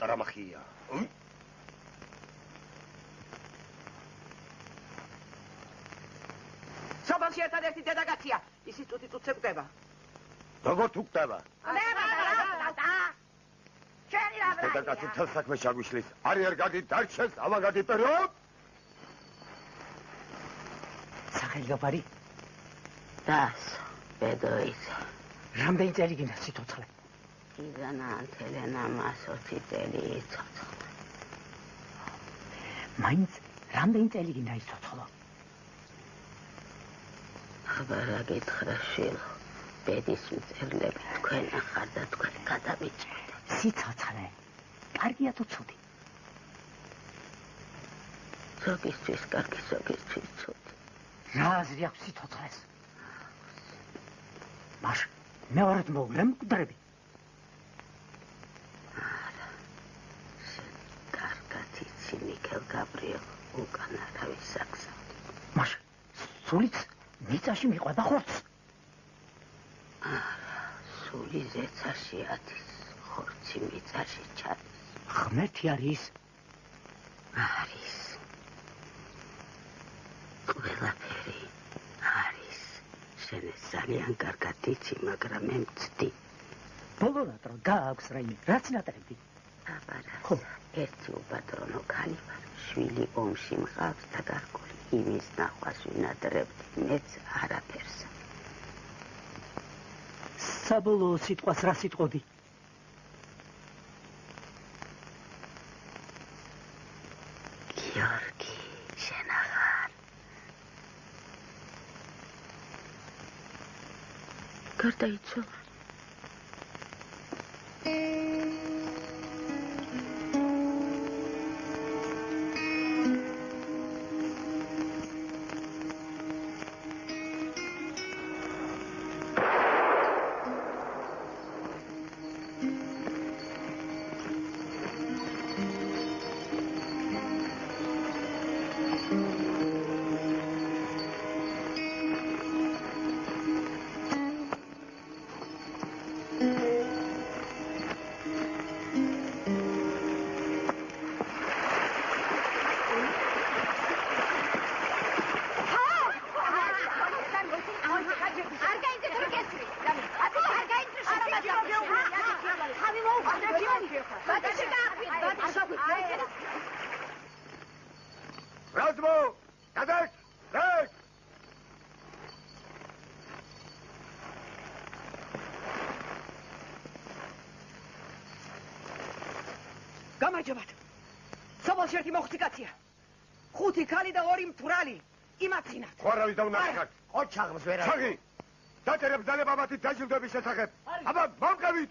ტარამახია. სოფელში ერთადერთი დედაგაცია. ისიც თუთი-თუთს ეკვდება. როგორ თუ კვდება? ჩერი რა ბრალია. დედაგაცი თელ საქმეში აგვიშლის. არ გადი დარჩეს, ამა გადიპერო. სახელგაბარი? დას, ბედოის. რამდენი წელი გინდა სიცოცხლე? იზანა ანთელენა მას 20 წელი იცოცხლა. მაინც რამდენი წელი გინდა იცოცხლო? აბა რა გითხრა შილო. ბედის მწერლები თქვენ ახარ და თქვენ გადამიწვით. სიცოცხლე. კარგია თუ ცუდი? ზოგისთვის კარგი, ზოგისთვის ცუდი. რა აზრი აქვს სიცოცხლეს? მაშ მეორედ მოვლა მკვდრები. არა. კარგად იცი მიქელ გაბრიელ უკან არავის აგზავნა. მაშ სულიც მიწაში მიყვება ხორცს. არა, სული ზეცაში ადის, ხორცი მიწაში ჩადის. ღმერთი არის? არის. ყველაფერი არის. შენ ეს ძალიან კარგად იცი, მაგრამ მე მცდი. ბოლომად რომ გააქვს რაიმე, რაც ნატრებდი? აბარას, ერთი უბადრონო ქალი ვარ, შვილი ომში მყავს და გარკვეული იმის ნახვას ვინატრებდი, მეც არაფერს. საბოლოო სიტყვას რა სიტყოდი? გიორგი, შენ აღარ. გარდაიცვალა. გამარჯობათ. სოფელში ერთი მოხუცი კაცია. 5 ქალი და 2 მთვრალი. იმაცინათ. ხო არავის დაუნახეთ. ხო ჩაღმს ვერ ჩაგი. დაწერებ ძალება მათი დაჯილდოების შესახებ. აბა მომკევით.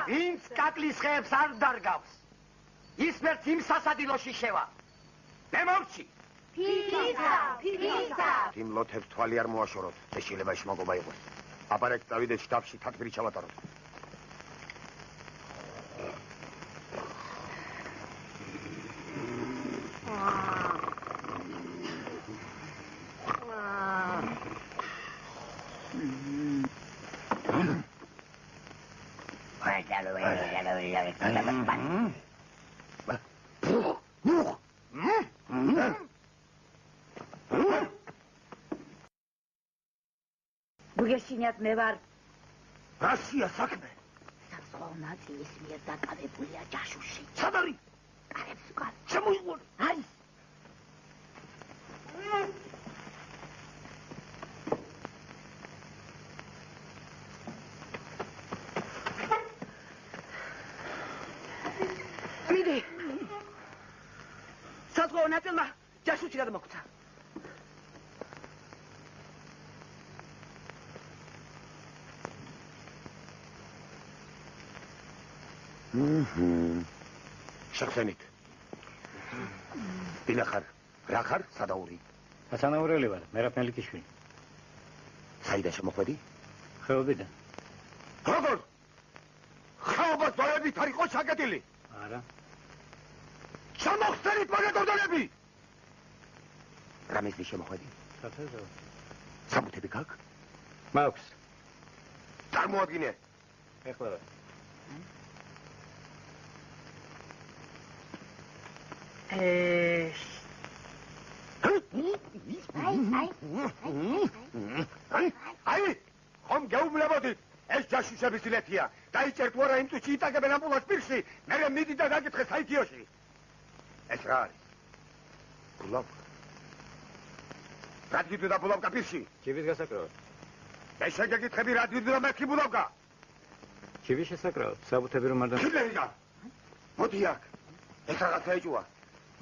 ვინც კაკლის ხეებს არ დარგავს, ის მერც იმ სასადილოში შევა. მე მოვჩი. იმ ლოთებს თვალი არ მოაშოროთ, ეს შეიძლება შმაგობა იყოს. აბარეკ წავიდეთ შტაბში, თათბირი ჩავატაროთ. გუგეშინიათ მე ვარ რასია საქმე? საზღვაო ნაწილის მიერ დაკავებულია ჯაშუში. სად არის? კარებს უკან. შემოიყვანე. არის. მიდი. საზღვაო ნაწილმა ჯაშუში გადმოგვცა. შეხსენით. ვინ ახარ? რა ხარ? სადაური? ასანაურელი ვარ, მერაფნელიკიშვილი. საიდან შემოხვედი? ხეობიდან. როგორ? ხეობას დოებით არ იყო შაკეტილი? არა. შემოხსენით მაგადორდალები! რამის შემოხვედი? საფერო. საბუთები გაქვს? მაქვს. წარმოადგინე. ეხლა ვარ. აი, ხომ გეუბნებოდით, ეს ჯაშუშების ილეთია. დაიჭერთ ვარა იმ წუთში იტაკებენ ამბულანს პირში, მერე მიდი და გაკითხე საითიოში. ეს რა არის? ბულავკა. რა გიძვიდა ბულავკა პირში? ჩივის გასაკრავად. მე შეგეკითხები რა გიძვიდა მეთქი ბულავკა? ჩივის შესაკრავად, საბუთები რომ არ და... ჩილერიგა! მოდი აქ. ეს რაღაცა ეჭუა.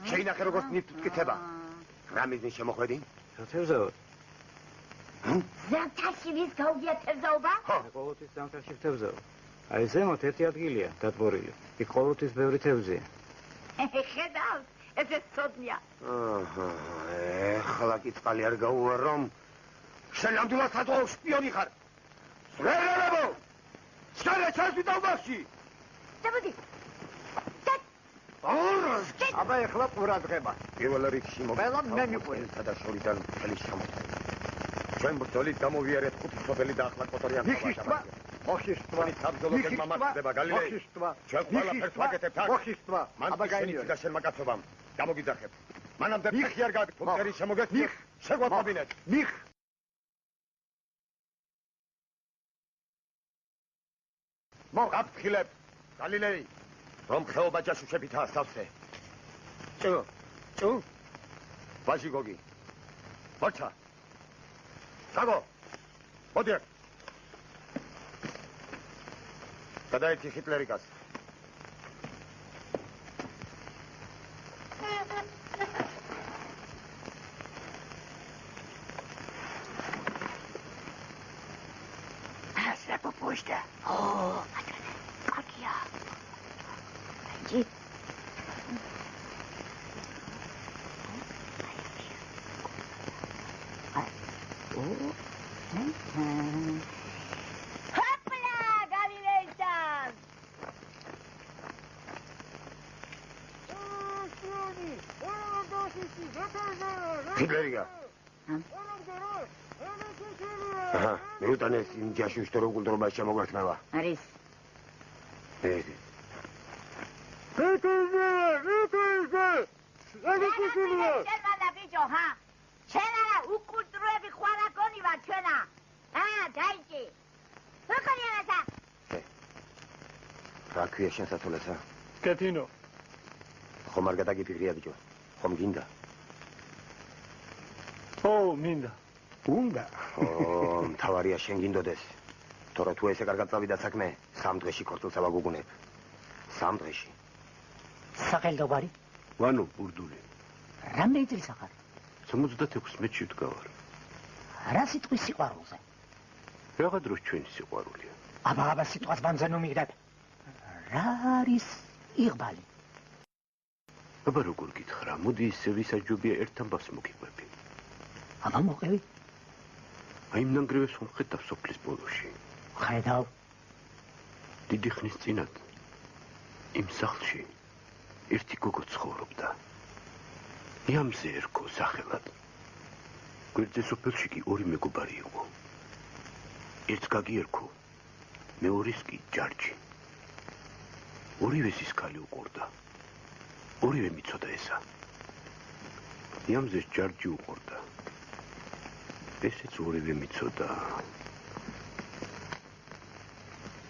შეინახე როგორც მიფტკიცება. რა მიზნის შემოხვედი? თევზაო. ზამთარში ვის გაუგია თევზაობა? ყოველთვის ზამთარში თევზაო. აი ზემოთ ერთი ადგილია დატბორილი. იქ ყოველთვის ბევრი თევზია. ხედავს, ესე ცოდნია. აჰა, ეხლა კი წყალი არ გაუვარ რომ შენ ნამდვილად სატყუო შპიონი ხარ. სვერელებო! შენ ჩასვი დავბახში. დაბოდი. ორს აბა ეხლა ყურადღება. პირველ რიგში ყველა მე მიყვარს. და შორიდან მთელი შემოწმება. ჩვენ ბრძოლით გამოვიარეთ 5 სოფელი და ახლა კოტორიან მოხისტვა. საბრძოლო გეგმა მართდება გალილეი. მოხისტვა. ჩვენ ყველაფერს ვაკეთებთ აქ. მოხისტვა. აბა გაილიო და შენ მაკაცობამ. გამოგიძახებ. მანამდე ფეხი არ გაქვს. ფუტკერი შემოგეცნი. შეგვაყვებინეთ. მიხ მოგაფრთხილებ. გალილეი. რომ ხეობა ჯაშუშებითაა სავსე. ჭუ. ვაჟი გოგი. მოჩა. საგო. მოდი. გადაეცი ჰიტლერიკას. ასე პოპოშტა. ო, კაკია. ჭი. ჰოპლა, გალილეიდან. ჰიტლერიკა. აჰა, მე უტანეს იმ ჯაშუშთა როგულდრობა შემოგვეცნავა. არის. ეს შენა ბიჭო, ჰა? შენა უკულტურები ხوارა გონი ვარ ჩვენა. დაიჭი. როგორია? რა ქვია შენ სათოლესა? კეთინო. ხომ არ გადაგიფიქრია ბიჭო? ხომ გინდა? მინდა. უნდა. მთავარია შენ გინდოდეს. თორე თუ ესე კარგად წავიდა საქმე, 3 დღეში ქორწილსა ვაგუგუნებ. 3 დღეში. სახელდობარი? ვანო ბურდული. რამდენი წელს ახარ? 76-ში ვდგავარ. რა სიტყვის სიყვარულზე? რაღა დროს ჩვენი სიყვარულია. აბა სიტყვას ბანძანო მიგდებ. რა არის იღბალი? აბა როგორ გითხრა, მოდი ისე ვისაჯობია ერთ ამბავს მოგიყვები. აბა მოყევი. აი იმ ნანგრევებს ხომ ხედავ სოფლის ბოლოში. ხედავ. დიდი ხნის წინათ იმ სახლში ერთი გოგო ცხოვრობდა. იამზე ერქო სახელად. გვერდზე სოფელში კი 2 მეგობარი იყო. ერთს გაგიერქო, მეორეს კი ჯარჯი. ორივეს ის ქალი უყურდა. ორივე მიცოდა ესა. იამზეს ჯარჯი უყურდა. ესეც ორივე მიცოდა.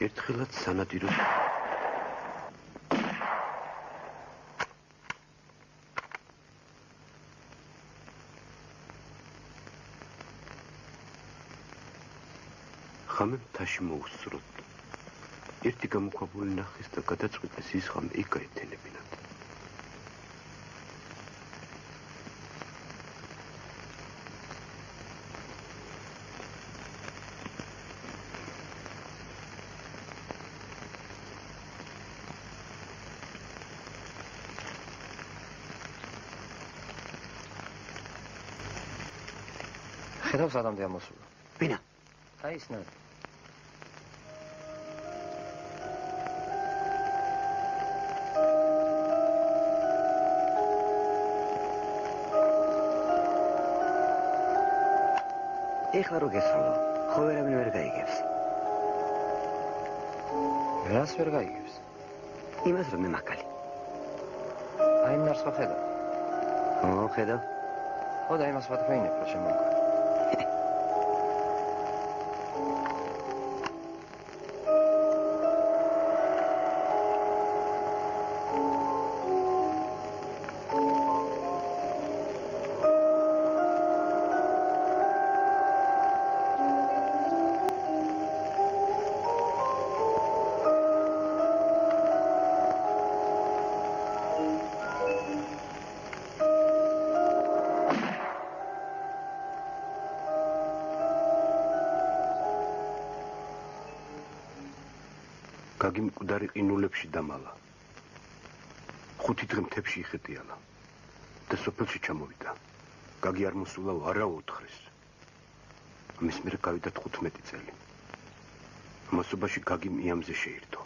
ერთხელაც სანადიროდ ხამე მთაში მოუსწროთ. ერთი გამოქვაბული ნახეს და გადაწყვიტეს ის ხამე იქ გაეთენებინათ. ხედავს ადამიანი ამოსულა. ვინა? აი ის ნა. ეხლა რო გესწავლო, ხო ვერავინ ვერ გაიგებს. რას ვერ გაიგებს? იმას რომ მე მაკალი. აი ნარს ხედავ. ხედავ. ხო და იმას ვატყეინებ რა შემოგვა. გაგი მკვდარი ყინულებში დამალა. 5 დღე მთებში იხეტიალა და სოფელში ჩამოვიდა. გაგი არ მოსულაო არა 4 დღეს. ამის მერე გავიდა 15 წელი. მასობაში გაგი მიამზე შეირთო.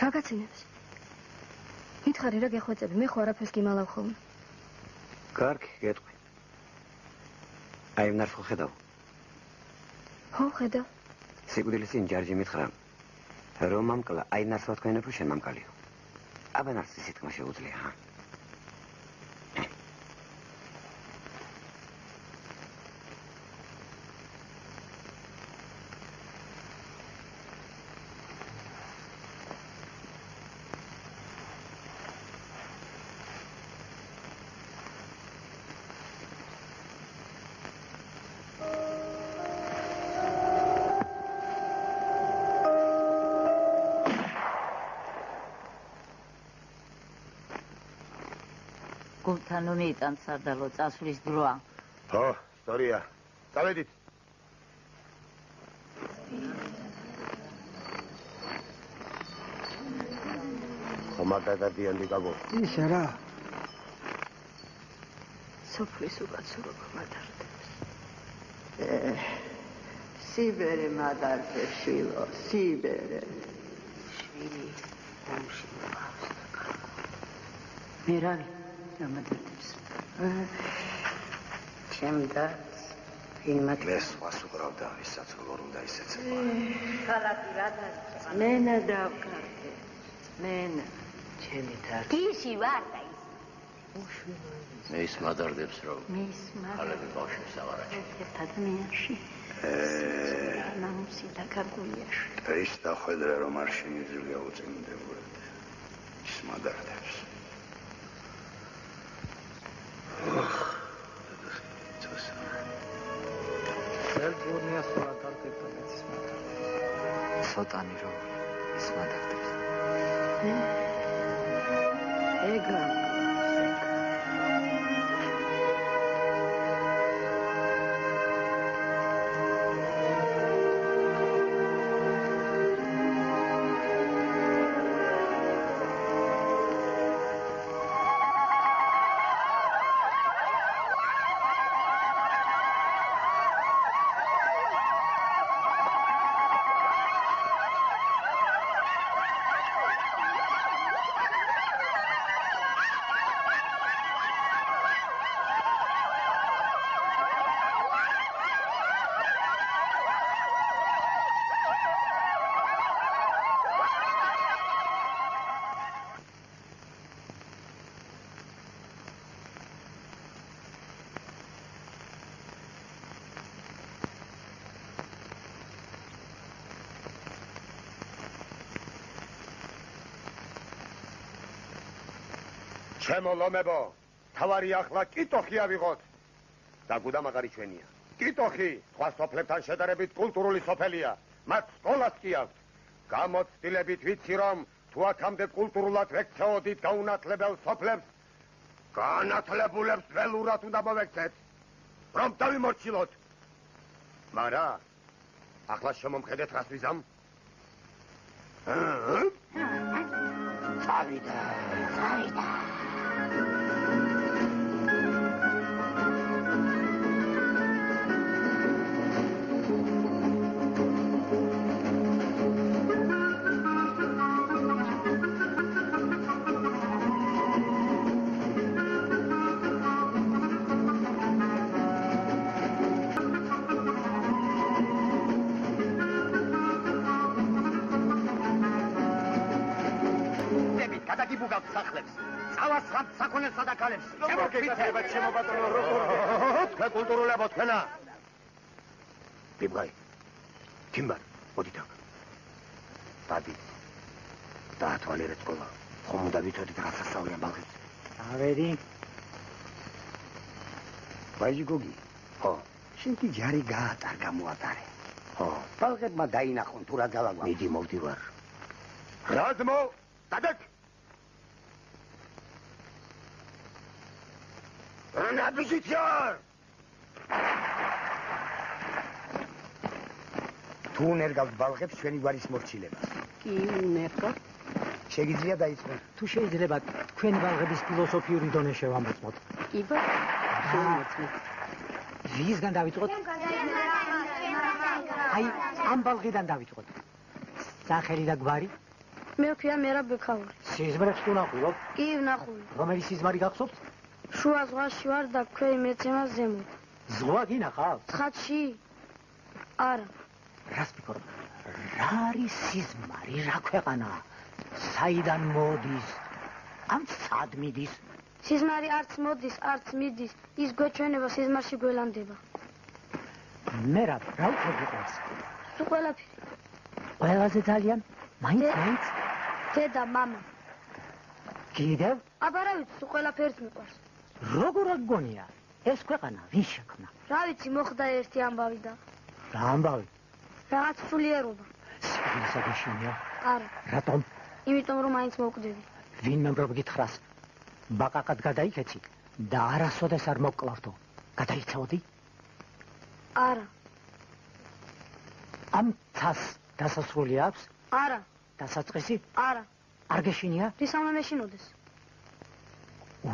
რა გაცინებს? მითხარი რა გეხვეწები, მე ხო არაფერს გიმალავ ხოლმე. კარგი, გეტყვი. აი ნარს ხო ხედავ? ხო, ხედავ. სიკვდილის წინ ჯარჯი მითხრა, რომ მამკლა აი ნარს ვთქვენებ, შენ მამკალიო. აბა ნარს სიტყვა შეუძლია, ჰა? გულთან უმიტან სარდალო წასვლის დროა. ხო, სწორია. წავედით. ხომადა დადიანდი გაგო. ისა რა? სოფლის უკაცურო მომადარდებს. სიბერე მადარდებს შვილო, სიბერე. შვილი, ომში მყავს და მე რა გამადარდებს. ჩემდაც ვინმე ეს სხვას უყრავდა, ვისაც როგორ უნდა ისეცება. ხალათი რა დაწყა? მენა დავკარგე. მენა, ჩემი დარჩა. ტიში ვარ და ის. მე ის მადარდებს რომ მის ხალები ბავშვებს აღარაჩი. ერთ ადამიანში ნამუსი და გარგულიაში. ის დახვედრა რომ არ შემიძლია უწინდებოდ. ის მადარდებს. სერგუნია სულაკარკეთა მეცის მადარდებს. სოტანი რომ ის მადარდებს. ეგა ჩემო ლომებო, თავარი ახლა კიტოხი ავიღოთ. და გუდამაღარი ჩვენია. კიტოხი სხვა სოფლებთან შედარებით კულტურული სოფელია. მათ სკოლაც კი აქვთ. გამოცდილებით ვიცი რომ თუ აქამდე კულტურულად ვექცეოდით გაუნათლებელ სოფლებს, განათლებულებს ველურად უნდა მოვექცეთ. რომ დავიმორჩილოთ. მარა, ახლა შემომხედეთ რას ვიზამ? წავიდა. გადაგიბუგავთ სახლებს. წავას ხართ საქონელსა და ქალებს. შემოგეკეთება ჩემო ბატონო როგორ? თქვენ კულტურულებო თქვენა. ბიბგაი. თიმბარ, მოდით აქ. დადი. დაათვალიერეთ ყველა. ხომ უნდა ვიცოდეთ რა სასწაულია ბალხებს. ავერი. ვაჟი გოგი. ხო. შენ კი ჯარი გაატარ გამოატარე. ხო. ბალხებმა დაინახონ თუ რა ძალა გვაქვს. მიდი მოვდივარ. რაზმო, დადეთ. ნაბიჯითარ თუ უნერგავთ ბალღებს ჩვენი გვარის მორჩილებას. კი, უნერგავთ. შეგიძლია დაიწყოთ. თუ შეიძლება თქვენი ბალღების ფილოსოფიური დონე შევამოწმოთ. კი ბატონო, შევამოწმოთ. ვისგან დავიწყოთ? აი, ამ ბალღიდან დავიწყოთ. სახელი და გვარი? მე ვქია მერაბ ბექაური. სიზმრებს თუ ნახულობ? კი, ვნახული. რომელი სიზმარი გახსოვთ? შუა ზღვაში ვარ და ქვევი მეცემა ზემოთ. ზღვა გინახავთ? ცხადში? არა. რას ფიქრობ? რა არის სიზმარი, რა ქვეყანაა? საიდან მოდის? ამ სად მიდის? სიზმარი არც მოდის, არც მიდის. ის გვეჩვენება სიზმარში გველანდება. მერაბ, რა უფრო გიყვარს? თუ ყველაფერი. ყველაზე ძალიან? მაინც? დედა, მამა. კიდევ? აბა რა ვიცი, თუ ყველაფერს მიყვარს. როგორ გგონია? ეს ქვეყანა ვინ შექმნა? რა ვიცი, მოხდა ერთი ამბავი და. რა ამბავი? რაღაც სულიერობა. სიკვდილისა გეშინია? არა. რატომ? იმიტომ რომ მაინც მოვკვდები. ვინმე მბრობ გითხრას? ბაყაყად გადაიქეცი და არასოდეს არ მოვკლავთო. გადაიცეოდი? არა. ამ თას დასასრული აქვს? არა. დასაწყისი? არა. არ გეშინია? რისამე მეშინოდეს?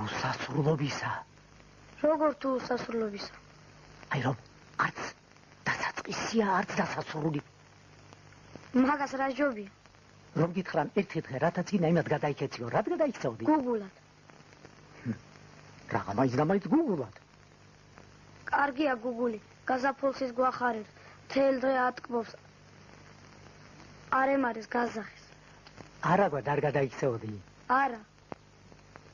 უსასრულობისა. როგორ თუ უსასრულობისა? აი რომ არც დასაწყისია, არც დასასრული. მაგას რა ჯობია? რომ გითხრან ერთი დღე რათა წინა იმად გადაიქეციო, რად გადაიქცეოდი? გუგულად. რაღა მაინც და მაინც გუგულად. კარგია გუგული, გაზაფხულსის გვახარებს, მთელ დღე ატკბობს. არ ემარეს გაზახეს. არაგვად არ გადაიქცეოდი? არა.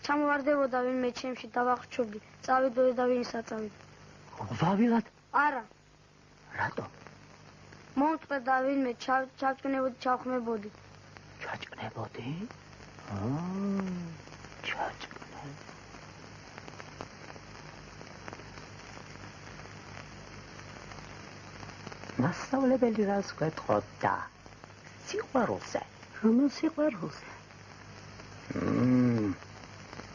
ჩამოვარდებოდა ვინმე ჩემში დავახრჩობდი, წავიდოდი და ვინ საწავიდო. ღვავილად? არა. რატო? მომწყვე და ვინმე ჩავჭკნებოდი, ჩავხმებოდი. ჩაჭკნებოდი? ჩაჭკნე. მასწავლებელი რას გვეთხოვდა? სიყვარულზე. რომელ სიყვარულზე?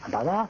აბალა?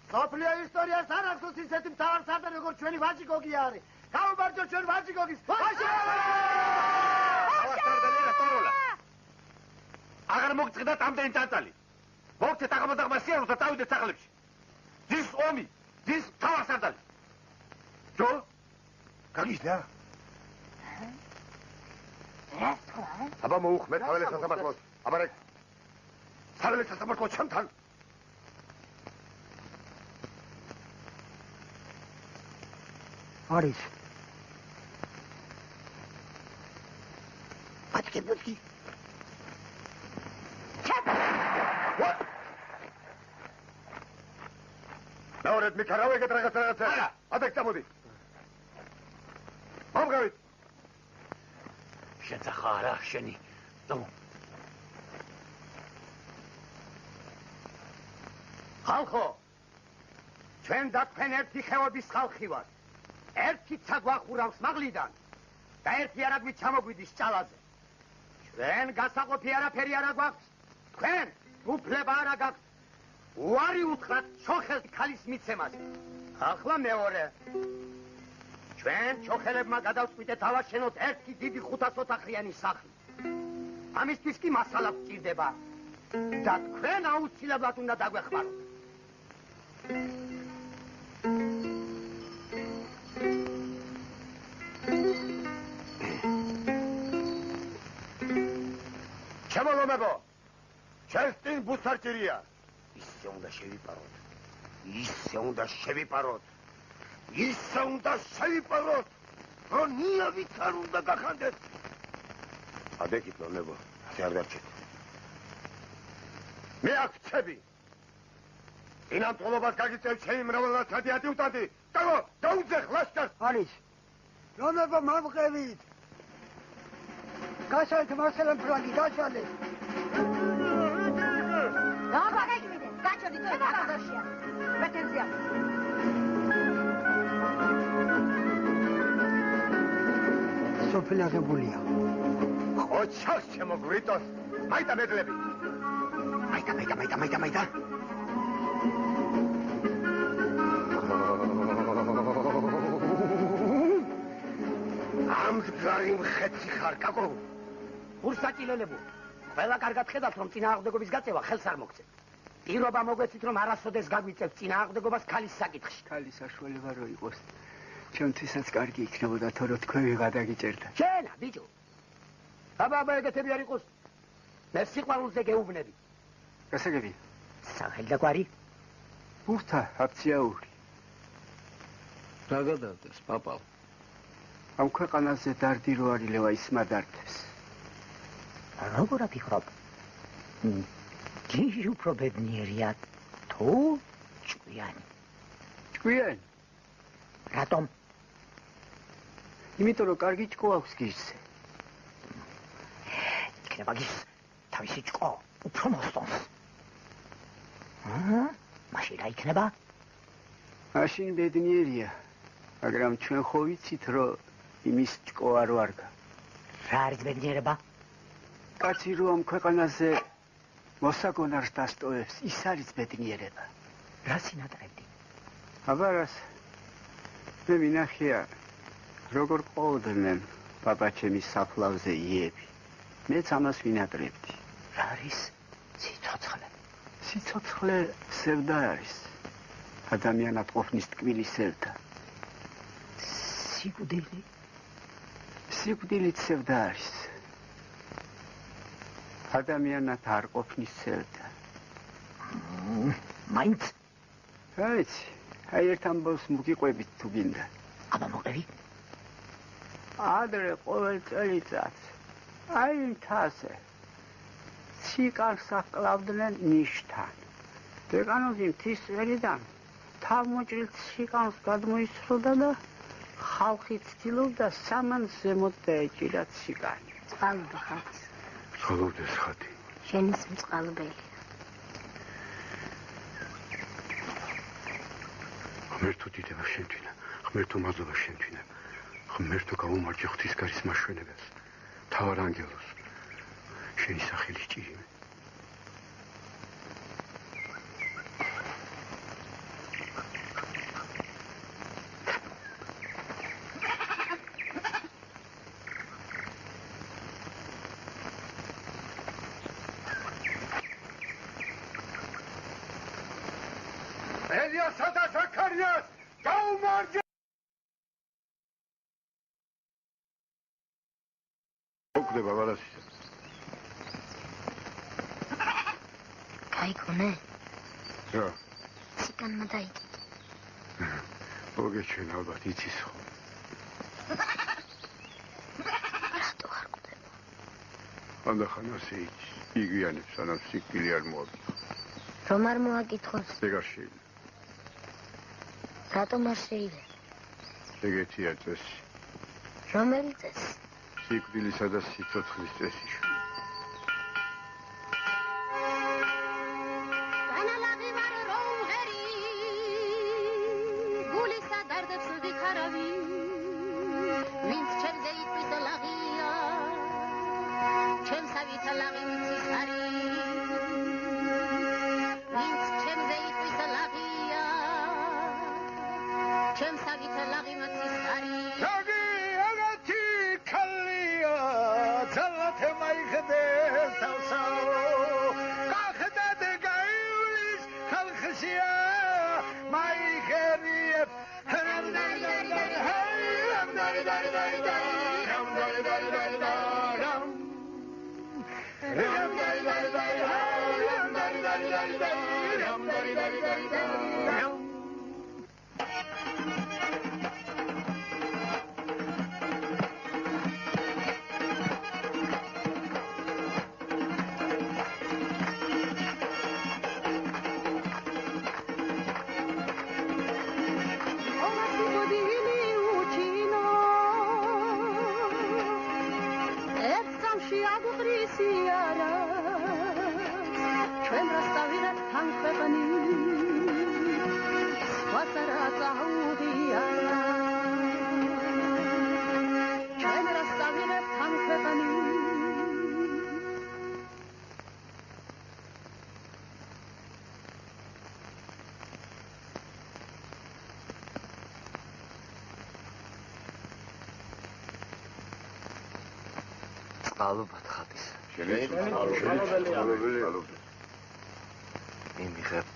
სოფლიო ისტორიას არ ახსოვს ისეთი მთავარსარდალი როგორც ჩვენი ვაჟი გოგი არის. გაუმარჯო ჩვენ ვაჟი გოგის. მთავარსარდალი რატოლა? აღარ მოგწყვეტ ამდენი წაწალი. მოგწეთ აღამოდაღმა სიარულს და წავიდეთ სახლებში. ძის ომი, ძის მთავარსარდალი. ჯო? გაგიჟდა? აბა მოუხმეთ საველეს სასამართლოს. აბა რა? საველეს სასამართლოს ჩემთან. არის. ბუჩკი. ნაორეთ მიქარავე ეგეთ რაღაცა. ადაკ წამოდი. მომგავით. შეძახა რა შენი. ნუ. ხალხო. ჩვენ და თქვენ ერთი ხეობის ხალხი ვართ. ერთი საგვახურავს მაღლიდან და ერთი არაგვით ჩამოგვიდის ჭალაზე. ჩვენ გასაყოფი არაფერი არ აგვაქვს. თქვენ უფლება არ აქვთ. უარი უთხრათ ჩოხელს ქალის მიცემას. ახლა მეორე. ჩვენ ჩოხელებმა გადავწყვიტეთ ავაშენოთ ერთი დიდი 500 ოთახიანი სახლი. ამისთვის კი მასალა გვჭირდება. და თქვენ აუცილებლად უნდა დაგვეხმაროთ. შემოლომებო, ჩვენს წინ ბუსარჭირია. ისე უნდა შევიპაროთ. ისე უნდა შევიპაროთ. ისე უნდა შევიპაროთ, რომ ნიავით არ უნდა გახანდეთ. ადეკით ლომებო, ასე არ დარჩეთ. მე აქ ვცები. ინამტყოლობას გაგიწევთ ჩემი მრავალნაცადი ადიუტანტი. დაგო, დაუძეხ ლაშქარს. არის. ლომებო მომყევით. გაშალეთ მარსელენ ფრანგი, გაშალეთ. გამაგიგმიდე, გაჩერდი თუ აკადაშია. მეთენზია. სოფელი აღებულია. ოჩას შემოგვიტოს. მაიტა მედლები. მაიტა. ამდგარი მხეცი ხარ, კაკო. ურსაჭილელებო, ყველა კარგად ხედავთ, რომ წინააღმდეგობის გაწევა ხელს არ მოგცემ. პირობა მოგვეცით, რომ არასოდეს გაგვიწევთ წინააღმდეგობას ქალის საკითხში. ქალის საშუალება რო იყოს, ჩვენთვისაც კარგი იქნებოდა, თორე თქვენ ვიღადაგიჭერდა. შენა, ბიჭო. აბა ეგეთები არ იყოს. მე სიყვარულზე გეუბნები. გასაგები. სახელი და გვარი? ბურთა აფციაური. რა გადავდეს, პაპალ? ამ ქვეყანაზე დარდი რო არ ილევა ისმა დარდებს. როგორ აფიქრობ? ჯიჟი უფრო ბედნიერია თუ ჭკვიანი? ჭკვიანი? რატომ? იმიტომ რომ კარგი ჭკო აქვს გიჟზე. იქნება გის თავისი ჭკო უფრო მოსწონს. მაშინ რა იქნება? მაშინ ბედნიერია, მაგრამ ჩვენ ხო ვიცით, რომ იმის ჭკო არ ვარგა. რა არის ბედნიერება? კაცი რო ამ ქვეყანაზე მოსაგონარს დასტოვებს, ის არის ბედნიერება. რა სინატრებდი? აბა რას? მე მინახია, როგორ ყოლდნენ პაპაჩემის საფლავზე იები. მეც ამას ვინატრებდი. რა არის? სიცოცხლე. სიცოცხლე სევდა არის. ადამიანად ყოფნის ტკბილი სევდა. სიკვდილი? სიკვდილით სევდა არის. ადამიანად არ ყოფნის სევდა. მაინც? რა ვიცი, აი ერთ ამბავს მოგიყვებით თუ გინდა. აბა მოყევი? ადრე ყოველ წელიწადს აი მთაზე ციკარს აკლავდნენ ნიშთან. დეკანოზი მთის ვერიდან თავმოჭრილ ციკარს გადმოისროდა და ხალხი ცდილობდა სამან ზემოთ დაეჭირა ციკარი. წყალუდა ხალხის. წყალუდეს ხათი. შენის მწყალბელი. ღმერთო დიდება შემთვინა, ღმერთო მადლობა შემთვინა, ღმერთო გაუმარჯო ღვთისკარის მაშვენებელს, მთავარ ანგელოს, შენი სახელი ჭირიმე. ელიასა და ზაქარიას გაუმარჯო! მოგდება ვარასისა. გაიგონე? რა? ციგანმა დაიწყო. მოგეჩვენ ალბათ იცის ხო? რატო არ კვდება? ანდახან ასე იცის. იგვიანებს, სანამ სიკვდილი არ მოაკითხო. რომ არ მოაკითხოს? ეგ არ შეიძლება. რატომ არ შეიძლება? ეგეთია წესი. რომელი წესი? სიკვდილისა და სიცოცხლის წესი. გაგვყრისი არა ჩვენ რასტავირად თან ქვეყნით ვასარა წაუღიარა ჩვენ რასტავირად თან ქვეყნით წყალობად ხატის. იმიღებ.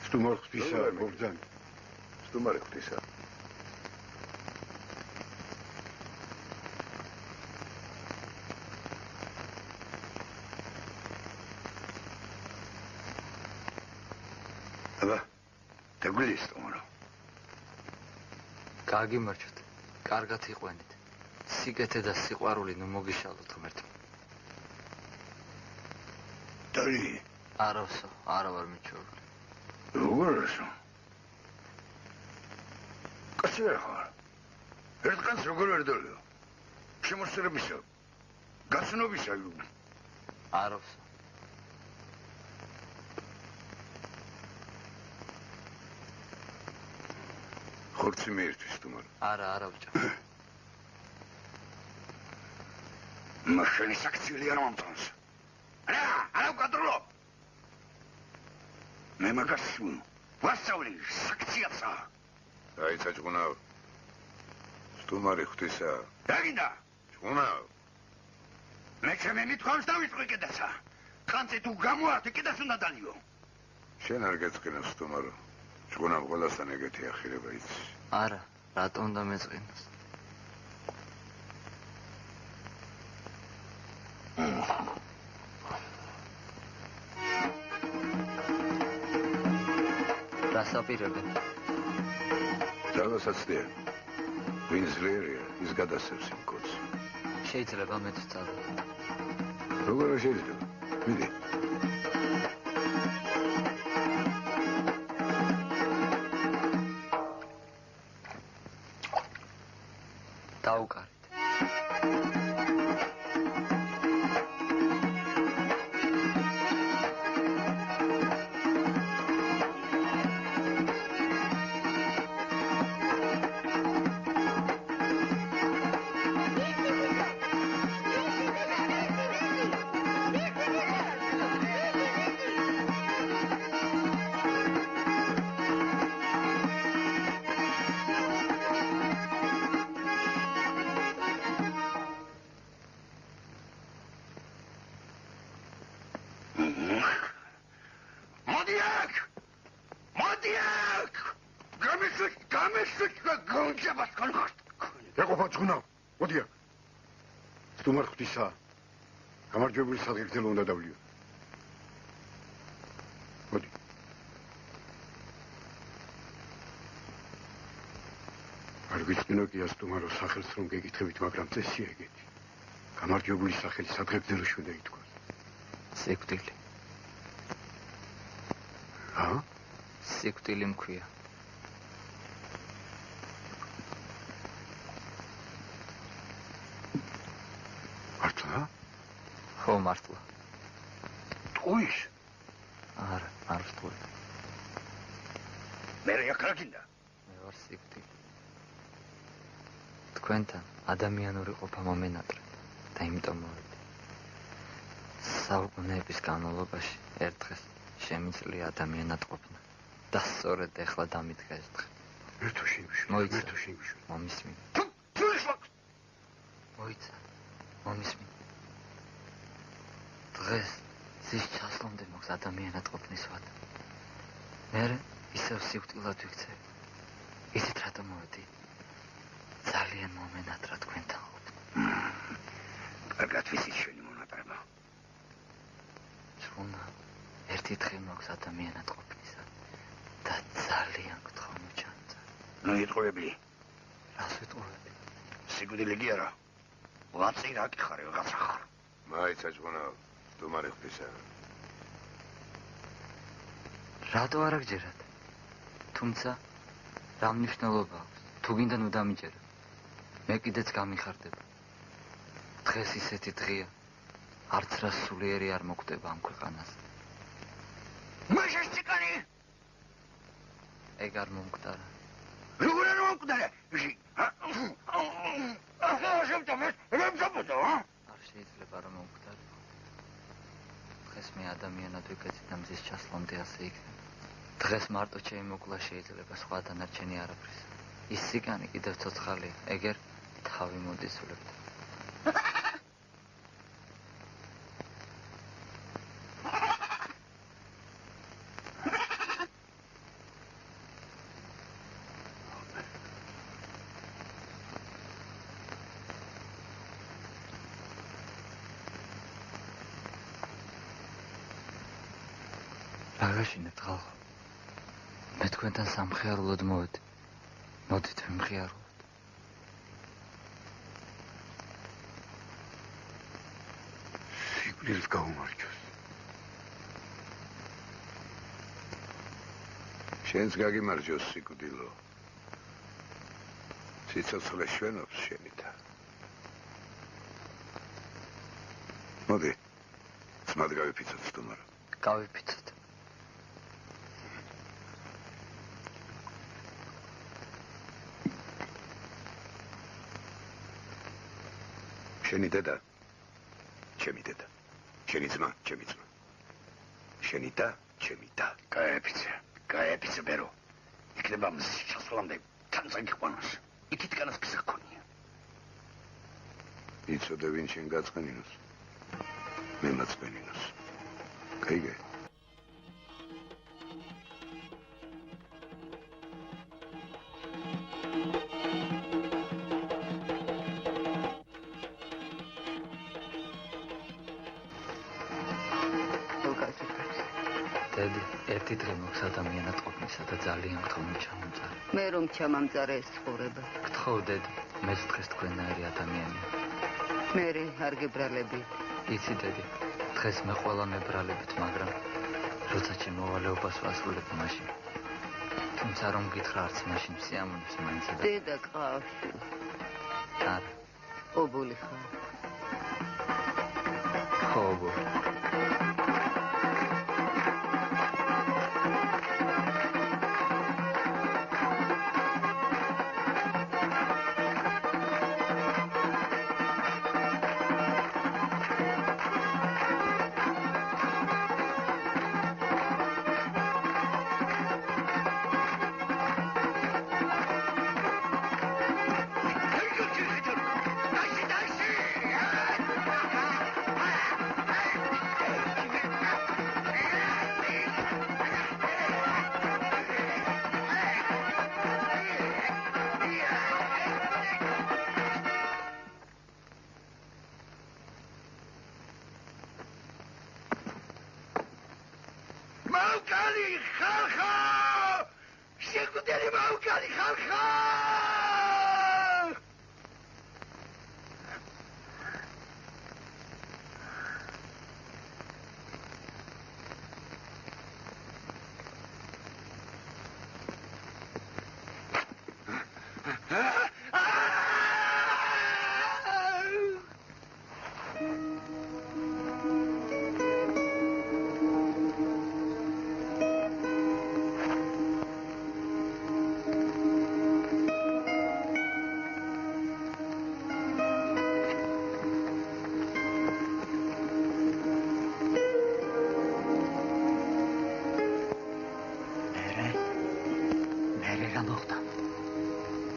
სტუმარ ღვთისა, მოგძან. სტუმარი ღვთისა. აბა, დაგვილის სტუმარო. გაგიმარჯვეთ. კარგად იყვენით. სიკეთე და სიყვარული ნუ მოგიშალოთ ღმერთმა. დარი. არავსო, არა ვარ მიჩვეული. როგორსო? კაცი ვერ ხარ. ერთგანს როგორ ვერ დოლიო? შემოსწრებისა. გაცნობისა. არავსო. ხორცი მეერთვის სტუმარი. არა ბჭა. მაშენი საქციელი არ მომწონს. არა ვკადრულო. მე მაგას ვასწავლი საქციაცა. დაიცა ჭყუნავ. სტუმარი ღვთისა. რა გინდა? ჭყუნავ. მე ჩემი მithქვამს დავიწყო კიდეცა. ხანძე თუ გამოართე კიდეც უნდა დალიო. შენ არ გეწყინოს სტუმარო. ჭყუნავ ყველასთან ეგეთი ახირება იცი. არა, რატო უნდა მეწყინოს? რასაპირებენ? ძალასაცდია. ვინ ძლიერია, ის გადასცემს იმ კოდს. შეიძლება მეც ვწადო. როგორ შეიძლება? მიდი. დაუკარეთ. სტუმარ ღვთისა. გამარჯვებული სადგეგრძელო უნდა დავლიო. მოდი. არ გვიწყინო კი სტუმარო სახელს რომ გეკითხებით, მაგრამ წესია ეგეთი. გამარჯვებული სახელი სადგეგრძელო შვიდა ითქვა. სიკვდილი. სიკვდილი მქვია. ხო მართლა. ტყუის? არა, არ ვტყვი. მე რა გინდა? მე ვარ სიკვდილი. თქვენთან ადამიანური ყოფა მომენატრეთ და იმიტომ მოვედი. საუკუნეების განმავლობაში ერთ დღეს შემიძლია ადამიანად ყოფნა და სწორედ ეხლა დამიდგა ეს დღე. ერთო შეიმშვი. მომისმინე. მოიცა. მომისმინე. დღეს ზის ჩასლამდე მოხს ადამიანად ყოფნის ვადა. მერე ისევ სიკვდილად ვიქცევი. იცით რატომ მოვედი? ძალიან მომენატრა თქვენთან ყოფნა. კარგად ვიცით შენი მონატრება. ჭუნა, ერთი დღე მოხს ადამიანად ყოფნისა და ძალიან გთხოვ მოჩანდა. ნუ იტყუებდი. რას ვიტყუები? სიკვდილი კი არა. ვაცი რა კი ხარ, ვიღაცა ხარ. მაიცა ჭუნა. სტუმარი ღვთისა. რატო არ აგჯერათ? თუმცა რა მნიშვნელობა აქვს? თუ გინდა ნუ დამიჯერებ. მე კიდეც გამიხარდება. დღეს ისეთი დღეა, არც რა სულიერი არ მოკვდება ამ ქვეყანას. მაშინ ციკანი? ეგ არ მომკვდარა. როგორ არ მომკვდარა? არ შეიძლება რომ მომკვდარიყო. დღეს მე ადამიანად ვიკეცი და მზის ჩასვლამდე ასე იქნება. დღეს მარტო ჩემი მოკლა შეიძლება, სხვა დანარჩენი არაფრის. ის ციგანი კიდევ ცოცხალია, ეგერ თავი მოდისულებდა. გაშინეთ ხალხო. მე თქვენთან სამხიარულოდ მოვედი. მოდით ვიმხიარულოთ. სიკვდილს გაუმარჯოს. შენს გაგიმარჯოს სიკვდილო. სიცოცხლე შვენობს შენითა. მოდი. ძმად გავიფიცოთ სტუმარო. გავიფიცოთ. შენი დედა, ჩემი დედა. შენი ძმა, ჩემი ძმა. შენი და, ჩემი და. გაეფიცე ბერო. იქნება მზის ჩასვლამდე თანწაკი ყვანოს. იქით განას გზა გქონია. იცოდე ვინ შენ გაწყენინოს? მე მაწყენინოს. გაიგე? ერთი დღე მოქვს ადამიანად ყოფნისა და ძალიან გთხოვნი ჩამომწარე. მე რომ ჩამამწარე ეს ცხოვრება. გთხოვ დედი, მეც დღეს თქვენნაირი ადამიანია. მე არ გებრალები. იცი დედი, დღეს მე ყველა მებრალებით, მაგრამ როცა ჩემ მოვალეობას ვასრულებ მაშინ. თუმცა რომ გითხრა არც მაშინ სიამოვნებს მაინც და დედა ყავში. არა. ობოლი ხარ. ხო, ობოლი.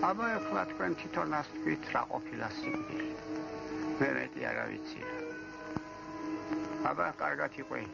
აბა ახლა თქვენ თვითონ ასთქვით რა ყოფილა სიკვდილი. მე მეტი არა ვიცია. აბა კარგად იყვით.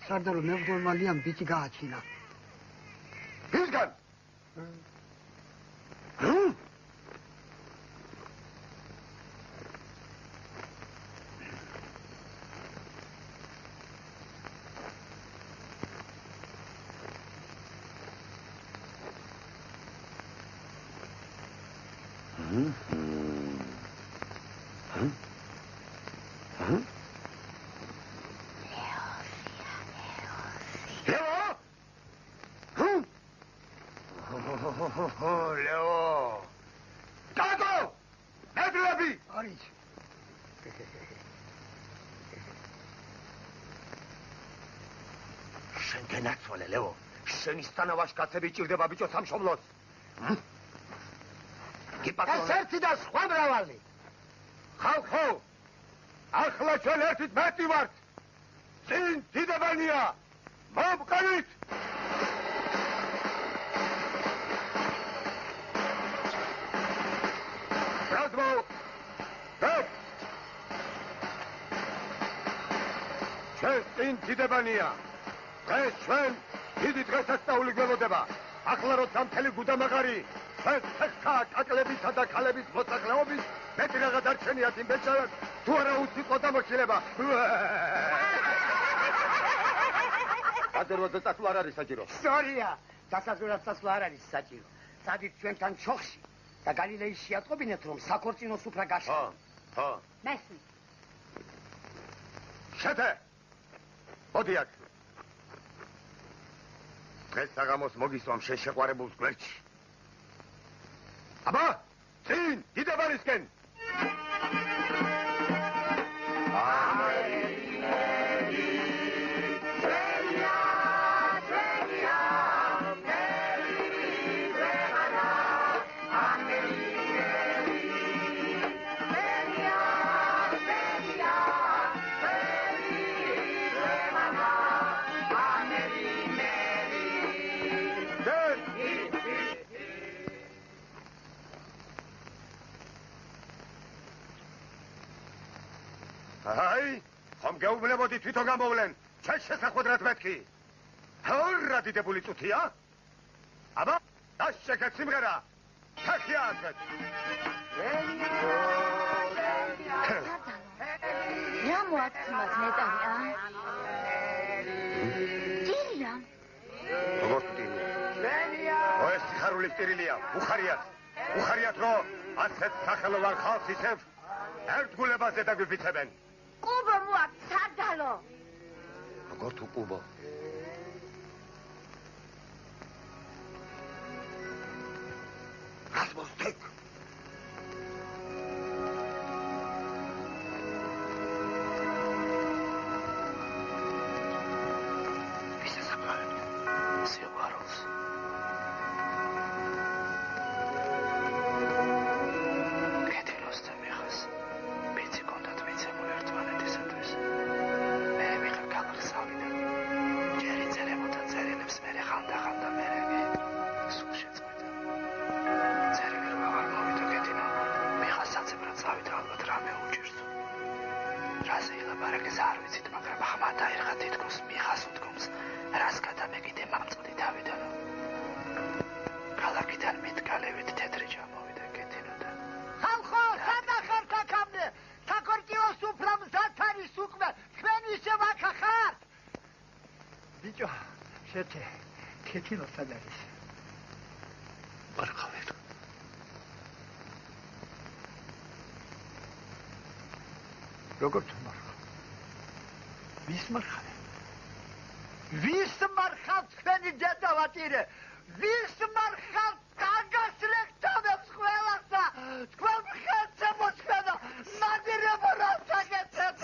სარდალო მევდოლმა ლიამ ბიჭი გააჩინა. ვისგან? ლეო! დაგო! მედლები! არის. შენ გენაცვალე, ლეო. შენის თანავაშკაცები ჭირდება ბიჭო სამშობლოს. ეს ერთი და სხვა მრავალი. ხალხო! ახლა ჩვენ ერთით მეტი ვართ. წინ დიდებანია. მომყარით! რაზმო! დებ! ჩვენ წინ დიდებანია. დღეს ჩვენ დიდი დღესასწაული გველოდება. ახლა როცა მთელი გუდამაღარი ჩვენ ფეხთა, კაკლებისა და ქალების მოსახლეობის მეტი რაღაც არ შენიათ იმ ბეჭდად, თუ არა უციყო დამოშილება. ადერვა დასასვლა არ არის საჭირო. სწორია. დასასვლელად დასასვლა არ არის საჭირო. სადით ჩვენთან ჩოხში და გალილეის შეატყობინეთ, რომ საქორწინო სუფრა გაშლა. ხო. მესმის. შეთე! მოდი აქ. დღეს საღამოს მოგისვამ შენ შეყვარებულს გვერდში. აბა! წინ! დიდებარისკენ! აი, ხომ გეუბნებოდი თვითონ გამოვლენ, ჩვენ შესახვედრად მეთქი. რა დიდებული წუთია? აბა, დაშეკეთ სიმღერა. თაქია ასეთ. რა მოაქცმათ მეტანია? ტირია. როგორც ტირია? ეს სიხარული ტირილია, უხარიათ. უხარიათ, რომ ასეთ სახელოვან ხალხს ისევ ერთგულებაზე დაგვიფიცებენ. კუბო მოაქვს, სარდალო. როგორ თუ კუბო? რას მოსთეკ? ვის ესაბარებია? სიყვარულს. კეთილოს და მიხას ბიცი კონდათ მიცემულ ერთმანეთისათვის. მე მიხარ გაგხსავიდა. ჯერი წერებოდა წერილებს მერე ხანდა მერე სულ შეწყვეტა. წერილი რო აღარ მოვიდა კეთილო, მიხას საცებრად წავიდა ალბათ რამე უჭირს. რაზე ილაპარაკეს არ ვიცით, მაგრამ ხმა დაერღა თითქოს მიხას უთქვამს, რას გადამეკიდე მამწყდი თავიდანო. ქალაქიდან მიტკალევით თეთრი ჩამოვიდა კეთილო და ხალხო, სადახართ აქამდე? საქორწინო სუფრა მზად არის უკვე. თქვენ ისევ აქ ხართ? ბიჭო, შეთე, კეთილო სად არის? მარხავეთ. როგორც მარხავ? ვის მარხავ? ვის მარხავ თქვენი დედავატირე? ვის მარხავ გაგასლექტავებს ყველასა? თქვენ ხეთზე მოჩვენო, ნადირებო რას აკეთეთ?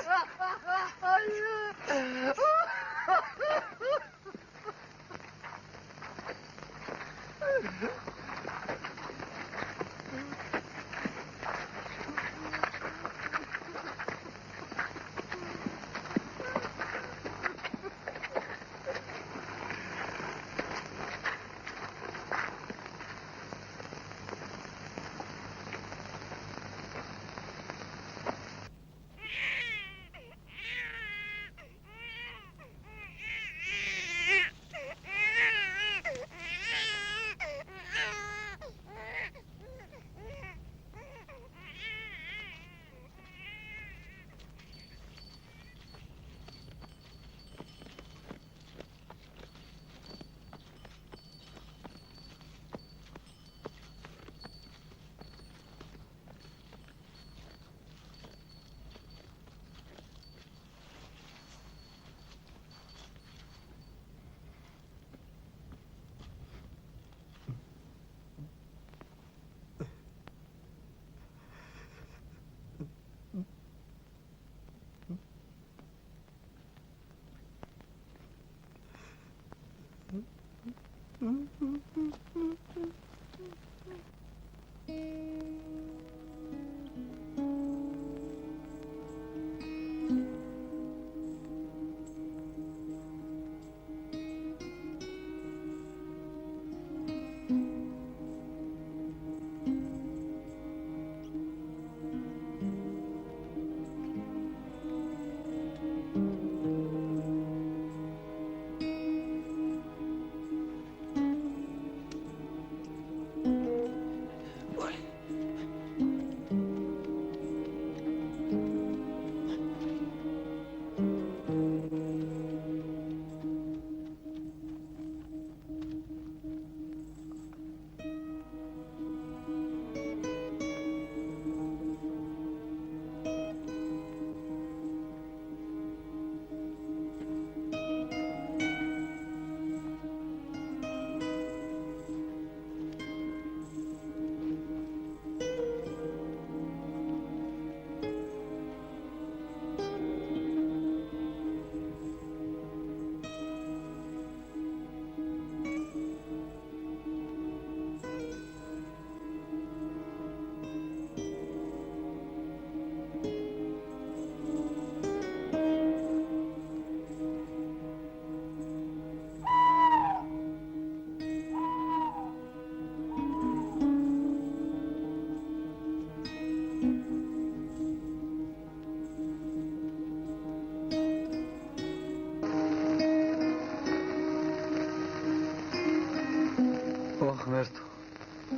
ღმერთო,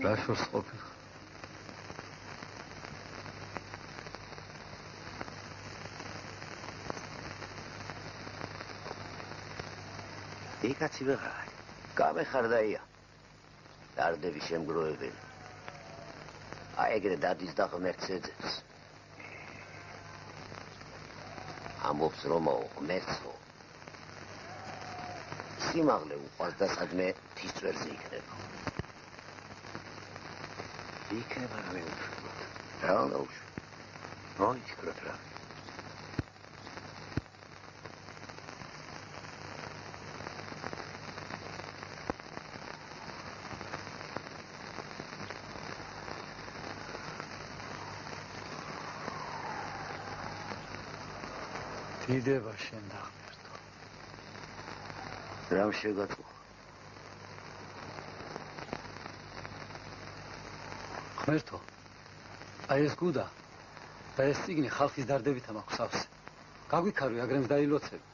რა შორს ყოფილ? იკაცი ვეღარ. გამეხარდაია. დარდები შემგროვებელი. აი ეგრე დადის და ღმერთს ეძებს. ამბობს რომ ღმერთო. სიმაღლე უყვარს და სადმე მთის წვერზე იქნება. იქნება რა მეუშვებოდ. რა უნდა უშვ? მოიფიქროთ რა. დიდება შენ და ღმერთო. რა შეგატყო? ღმერთო, აი ეს გუდა და ეს წიგნი ხალხის დარდებით მაქვს სავსე. გაგვიქარვი აგრემს დაილოცები.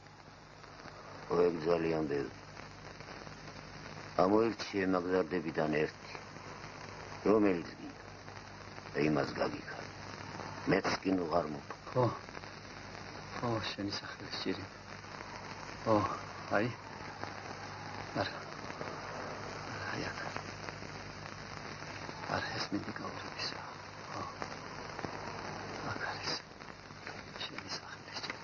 ოღ ძალიან ბევრი. ამოირჩიე მაგდარდებიდან ერთი. რომელიც გინდა და იმას გაგიქარ. მეც კი ნუ ღარ მოფ. ო, შენი სახელი სჭირი. ო, აი. არა. აი აქ. არ ეს მინდი გაურებისა. ო. აქ არის. შენი სახელი სჭირი.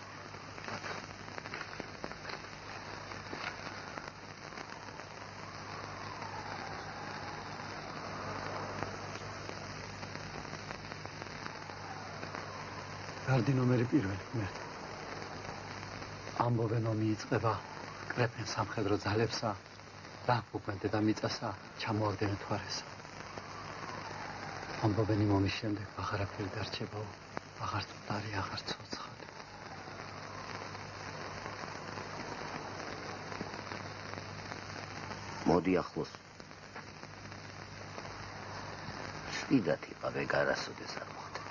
გარდი ნომერი პირველი, ღმერთო. ამბობენ ომი იწყება, კრეფენ სამხედრო ძალებსა, დაგუყვნენ დედამიწასა, ჩამოაგდენენ მთვარესა. ამბობენ იმ ომის შემდეგ აღარაფერი დარჩებაო, აღარც მკვდარი, აღარც ცოცხალი. მოდი ახლოს. შვიდად იყავ ეგ არასოდეს არ მოხდა.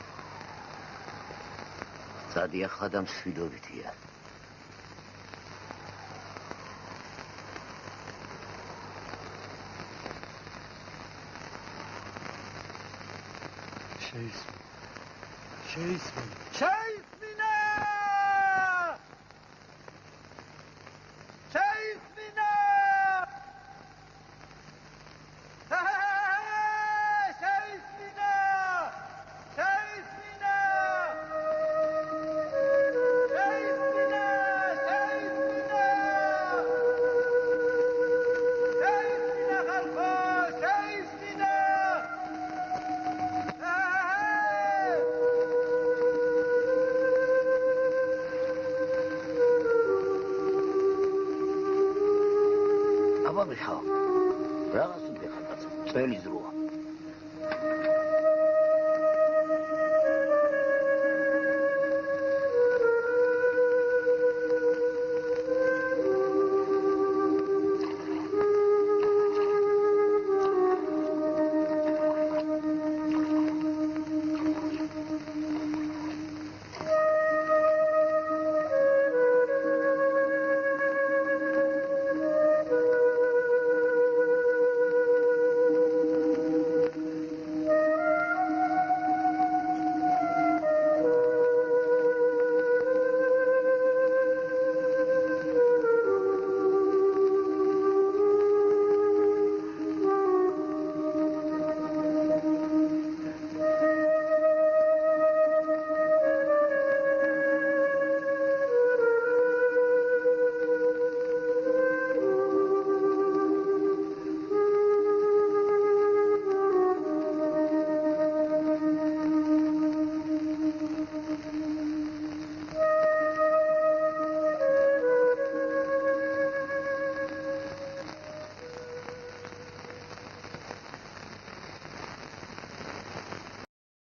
სადი ახლა და მშვიდობითია. შეისმინა! შეისმინა! შეისმინა! შეისმინა! შეისმინა ხალხო, შეისმინა! აბა მიხა, რაღაც უბეხა კაცო, წელი ზრუა.